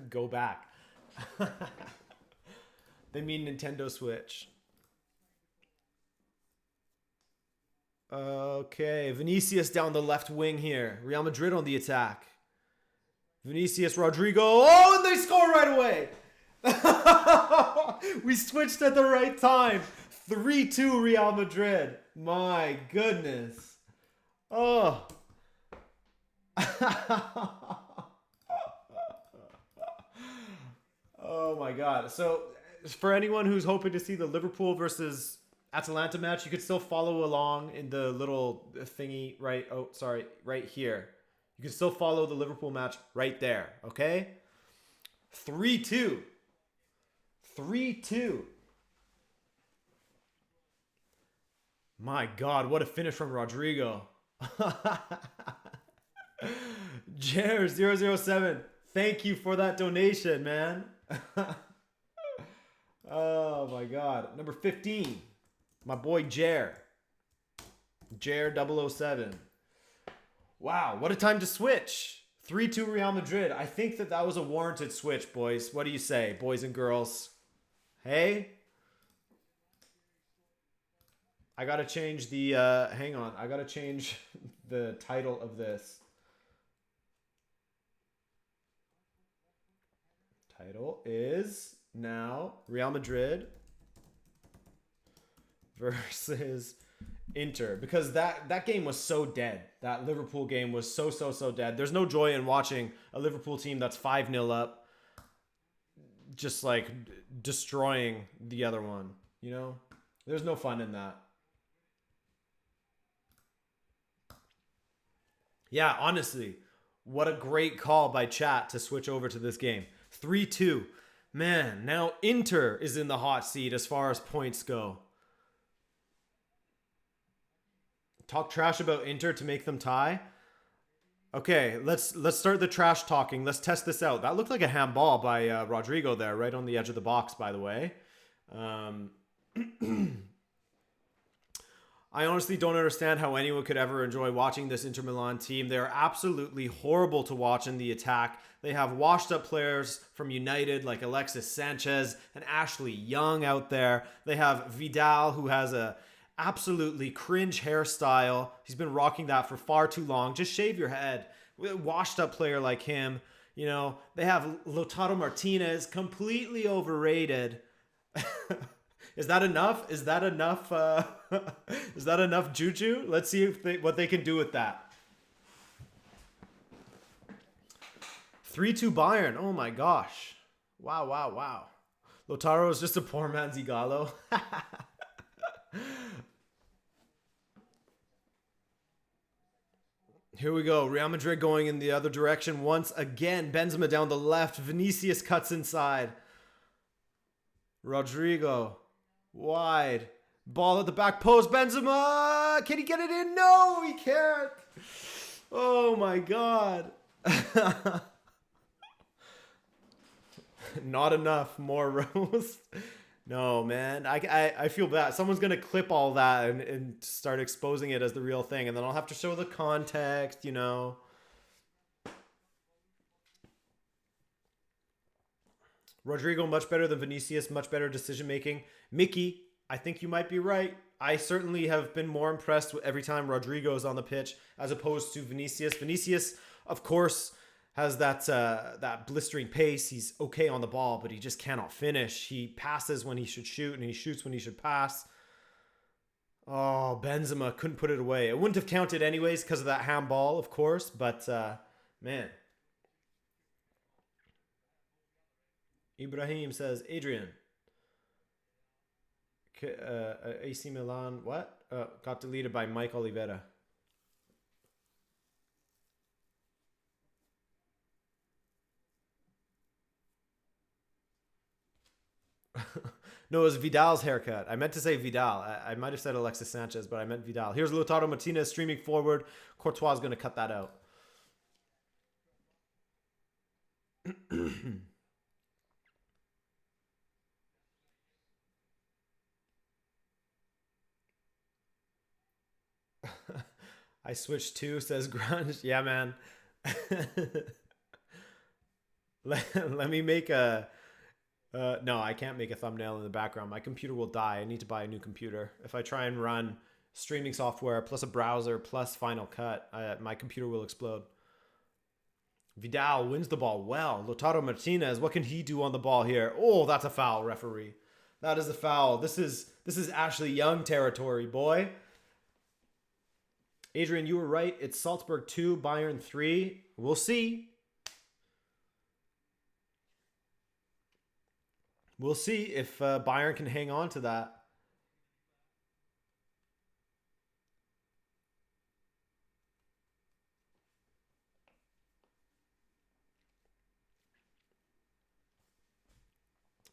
Go back. They mean Nintendo Switch. Okay, Vinicius down the left wing here. Real Madrid on the attack. Vinicius, Rodrigo. Oh, and they score right away. We switched at the right time. 3-2 Real Madrid. My goodness. Oh. Oh my God. So for anyone who's hoping to see the Liverpool versus Atalanta match, you could still follow along in the little thingy right. Oh, sorry, right here. You can still follow the Liverpool match right there. Okay. 3-2. 3-2. My God, what a finish from Rodrigo. Jer007, thank you for that donation, man. Oh my God. Number 15. My boy Jer. Jer007. Wow, what a time to switch. 3-2 Real Madrid. I think that was a warranted switch, boys. What do you say, boys and girls? Hey? I gotta change the, hang on. I gotta change the title of this. Title is now Real Madrid versus Inter, because that game was so dead. That Liverpool game was so dead. There's no joy in watching a Liverpool team that's 5-0 up just like destroying the other one, you know? There's no fun in that. Yeah, honestly, what a great call by chat to switch over to this game. 3-2. Man, now Inter is in the hot seat as far as points go. Talk trash about Inter to make them tie. Okay, let's start the trash talking. Let's test this out. That looked like a handball by Rodrigo there, right on the edge of the box, by the way. I honestly don't understand how anyone could ever enjoy watching this Inter Milan team. They're absolutely horrible to watch in the attack. They have washed up players from United like Alexis Sanchez and Ashley Young out there. They have Vidal, who has a absolutely cringe hairstyle. He's been rocking that for far too long. Just shave your head. Washed up player like him. You know, they have Lautaro Martinez, completely overrated. Is that enough? Is that enough? Is that enough juju? Let's see what they can do with that. 3-2 Bayern. Oh my gosh. Wow. Lautaro is just a poor man's Igalo. Here we go. Real Madrid going in the other direction once again. Benzema down the left. Vinicius cuts inside. Rodrigo. Wide. Ball at the back post. Benzema! Can he get it in? No, he can't. Oh my God. Not enough. More roast. No, man. I feel bad. Someone's going to clip all that and start exposing it as the real thing. And then I'll have to show the context, you know. Rodrigo, much better than Vinicius. Much better decision making. Mickey, I think you might be right. I certainly have been more impressed with every time Rodrigo is on the pitch as opposed to Vinicius. Vinicius, of course, has that blistering pace. He's okay on the ball, but he just cannot finish. He passes when he should shoot, and he shoots when he should pass. Oh, Benzema couldn't put it away. It wouldn't have counted anyways because of that handball, of course, but man. Ibrahim says, Adrian, AC Milan, what? Got deleted by Mike Oliveira. No, it was Vidal's haircut. I meant to say Vidal. I might have said Alexis Sanchez, but I meant Vidal. Here's Lautaro Martinez streaming forward. Courtois is going to cut that out. I switched too, says Grunge. Yeah, man. let me make a... no, I can't make a thumbnail in the background. My computer will die. I need to buy a new computer. If I try and run streaming software plus a browser plus Final Cut, my computer will explode. Vidal wins the ball well. Lautaro Martinez, what can he do on the ball here? Oh, that's a foul, referee. That is a foul. This is Ashley Young territory, boy. Adrian, you were right. It's Salzburg 2, Bayern 3. We'll see. We'll see if Bayern can hang on to that.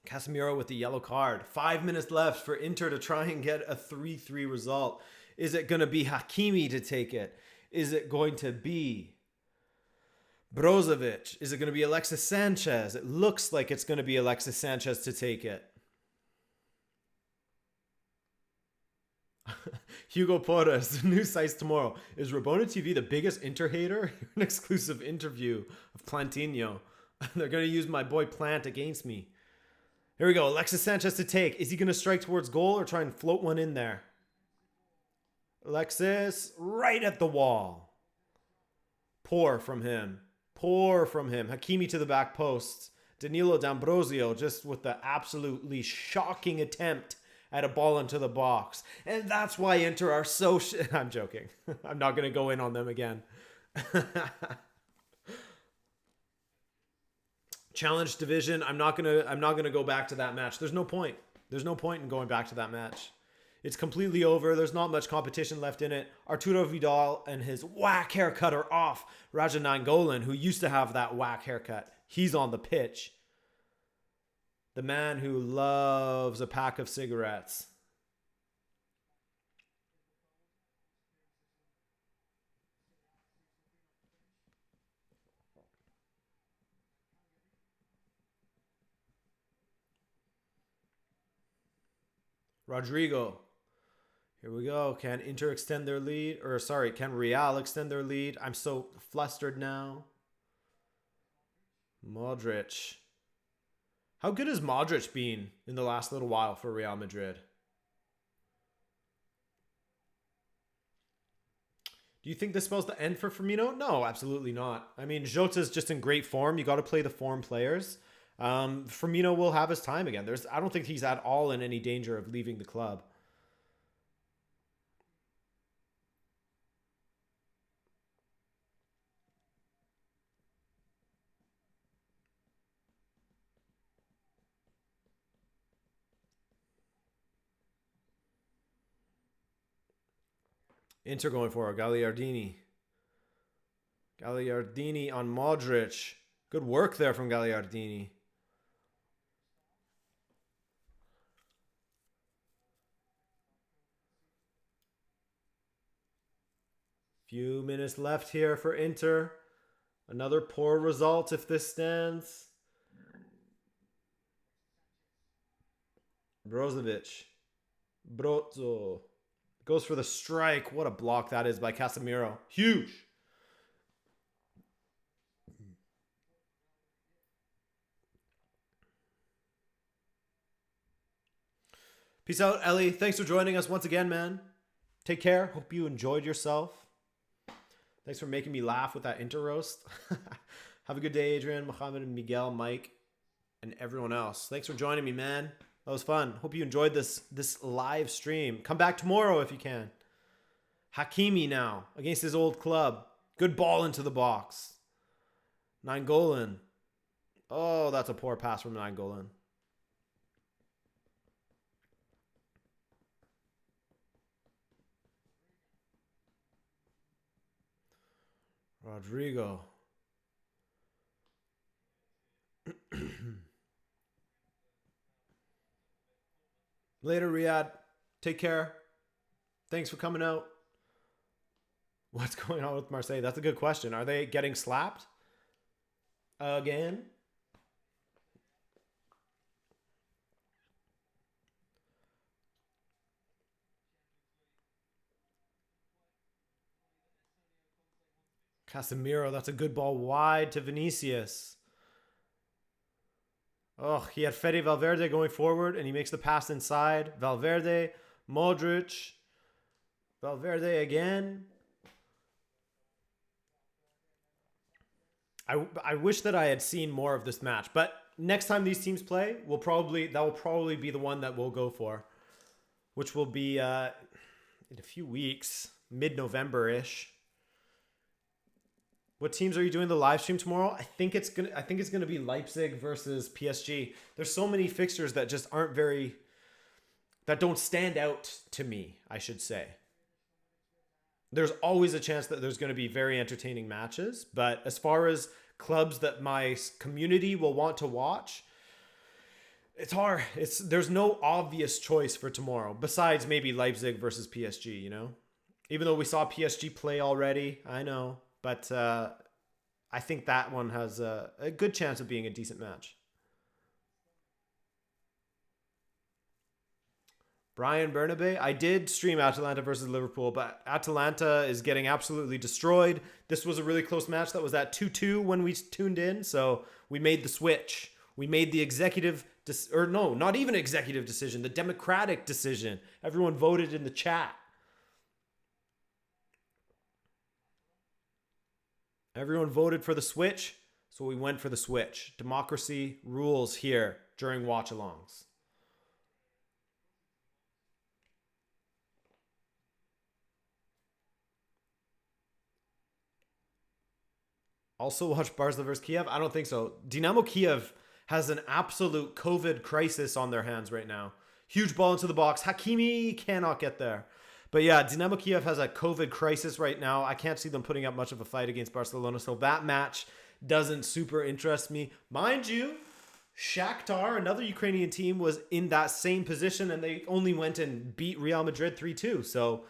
Casemiro with the yellow card. 5 minutes left for Inter to try and get a 3-3 result. Is it going to be Hakimi to take it? Is it going to be Brozovic? Is it going to be Alexis Sanchez? It looks like it's going to be Alexis Sanchez to take it. Hugo Porras, news sites tomorrow. Is Rabona TV the biggest Inter hater? An exclusive interview of Plantino. They're going to use my boy Plant against me. Here we go. Alexis Sanchez to take. Is he going to strike towards goal or try and float one in there? Alexis, right at the wall. Poor from him. Poor from him. Hakimi to the back post. Danilo D'Ambrosio just with the absolutely shocking attempt at a ball into the box. And that's why Inter are so I'm joking. I'm not going to go in on them again. Challenge division. I'm not going to go back to that match. There's no point. There's no point in going back to that match. It's completely over. There's not much competition left in it. Arturo Vidal and his whack haircut are off. Raja Nainggolan, who used to have that whack haircut, he's on the pitch. The man who loves a pack of cigarettes. Rodrigo. Here we go. Can Inter extend their lead? Or sorry, can Real extend their lead? I'm so flustered now. Modric. How good has Modric been in the last little while for Real Madrid? Do you think this spells the end for Firmino? No, absolutely not. I mean, Jota's just in great form. You got to play the form players. Firmino will have his time again. I don't think he's at all in any danger of leaving the club. Inter going for Gagliardini. Gagliardini on Modric. Good work there from Gagliardini. Few minutes left here for Inter. Another poor result if this stands. Brozovic. Brozo. Goes for the strike. What a block that is by Casemiro. Huge. Peace out, Ellie. Thanks for joining us once again, man. Take care. Hope you enjoyed yourself. Thanks for making me laugh with that Inter roast. Have a good day, Adrian, Mohammed, and Miguel, Mike, and everyone else. Thanks for joining me, man. That was fun. Hope you enjoyed this live stream. Come back tomorrow if you can. Hakimi now against his old club. Good ball into the box. Nainggolan. Oh, that's a poor pass from Nainggolan. Rodrigo. Later, Riyadh. Take care. Thanks for coming out. What's going on with Marseille? That's a good question. Are they getting slapped again? Casemiro, that's a good ball wide to Vinicius. Oh, he had Fede Valverde going forward, and he makes the pass inside. Valverde, Modric. Valverde again. I wish that I had seen more of this match, but next time these teams play, that will probably be the one that we'll go for, which will be in a few weeks, mid-November-ish. What teams are you doing the live stream tomorrow? I think it's gonna be Leipzig versus PSG. There's so many fixtures that just that don't stand out to me, I should say. There's always a chance that there's going to be very entertaining matches, but as far as clubs that my community will want to watch, it's hard. There's no obvious choice for tomorrow besides maybe Leipzig versus PSG, you know? Even though we saw PSG play already, I know. But I think that one has a good chance of being a decent match. Brian Bernabe. I did stream Atalanta versus Liverpool, but Atalanta is getting absolutely destroyed. This was a really close match that was at 2-2 when we tuned in, so we made the switch. We made the not even executive decision, the democratic decision. Everyone voted in the chat. Everyone voted for the switch, so we went for the switch. Democracy rules here during watch-alongs. Also watch Barca versus Kiev? I don't think so. Dynamo Kiev has an absolute COVID crisis on their hands right now. Huge ball into the box. Hakimi cannot get there. But yeah, Dynamo Kiev has a COVID crisis right now. I can't see them putting up much of a fight against Barcelona. So that match doesn't super interest me. Mind you, Shakhtar, another Ukrainian team, was in that same position and they only went and beat Real Madrid 3-2. So,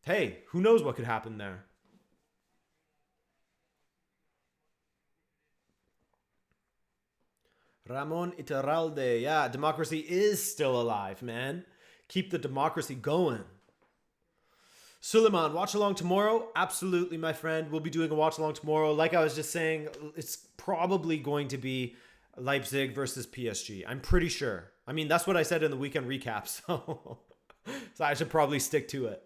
hey, who knows what could happen there. Ramon Iturralde. Yeah, democracy is still alive, man. Keep the democracy going. Suleiman, watch along tomorrow? Absolutely, my friend. We'll be doing a watch along tomorrow. Like I was just saying, it's probably going to be Leipzig versus PSG. I'm pretty sure. I mean, that's what I said in the weekend recap, so I should probably stick to it.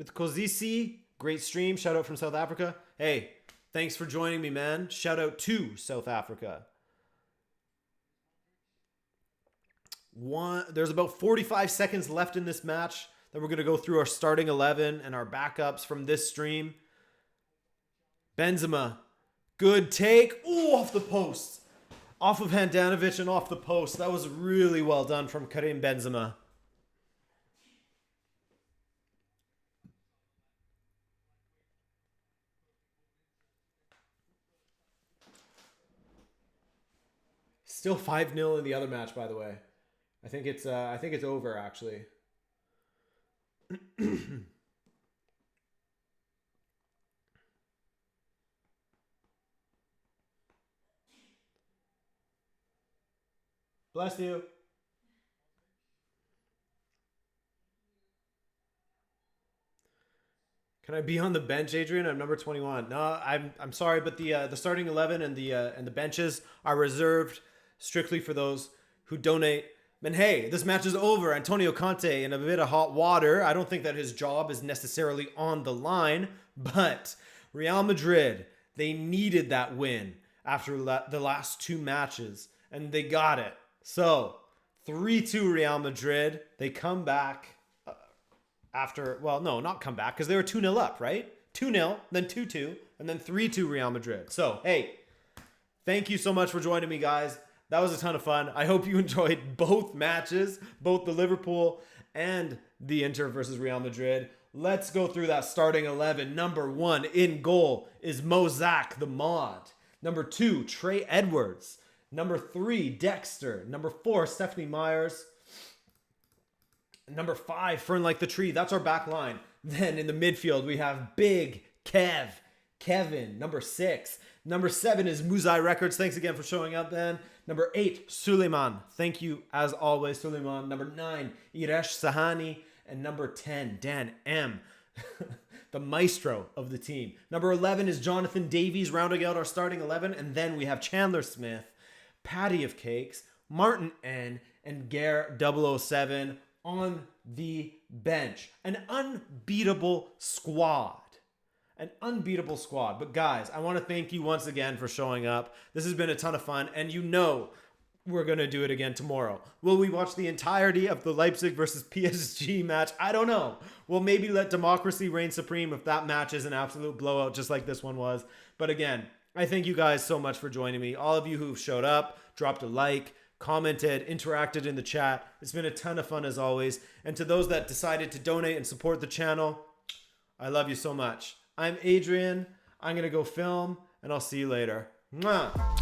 Mitkozisi, great stream. Shout out from South Africa. Hey, thanks for joining me, man. Shout out to South Africa. There's about 45 seconds left in this match. Then we're going to go through our starting 11 and our backups from this stream. Benzema. Good take. Ooh, off the post. Off of Handanovic and off the post. That was really well done from Karim Benzema. Still 5-0 in the other match, by the way. I think it's over actually. Bless you. Can I be on the bench, Adrian? I'm number 21. No, I'm sorry, but the starting 11 and the benches are reserved strictly for those who donate. And hey, this match is over. Antonio Conte in a bit of hot water. I don't think that his job is necessarily on the line, but Real Madrid, they needed that win after the last two matches, and they got it. So 3-2 Real Madrid. They come back after, well, no, not come back because they were 2-0 up, right? 2-0, then 2-2, and then 3-2 Real Madrid. So, hey, thank you so much for joining me, guys. That was a ton of fun. I hope you enjoyed both matches, both the Liverpool and the Inter versus Real Madrid. Let's go through that starting 11. Number 1 in goal is Mozak, the mod. Number 2, Trey Edwards. Number 3, Dexter. Number 4, Stephanie Myers. Number 5, Fern Like the Tree. That's our back line. Then in the midfield, we have Big Kevin. Number 6. Number 7 is Muzai Records. Thanks again for showing up, then. Number 8, Suleiman. Thank you, as always, Suleiman. Number 9, Iresh Sahani. And number 10, Dan M., the maestro of the team. Number 11 is Jonathan Davies, rounding out our starting 11. And then we have Chandler Smith, Patty of Cakes, Martin N., and Gare 007 on the bench. An unbeatable squad. An unbeatable squad. But guys, I want to thank you once again for showing up. This has been a ton of fun, and you know we're going to do it again tomorrow. Will we watch the entirety of the Leipzig versus PSG match? I don't know. We'll maybe let democracy reign supreme if that match is an absolute blowout just like this one was. But again, I thank you guys so much for joining me. All of you who've showed up, dropped a like, commented, interacted in the chat. It's been a ton of fun as always. And to those that decided to donate and support the channel, I love you so much. I'm Adrian. I'm going to go film, and I'll see you later. Mwah!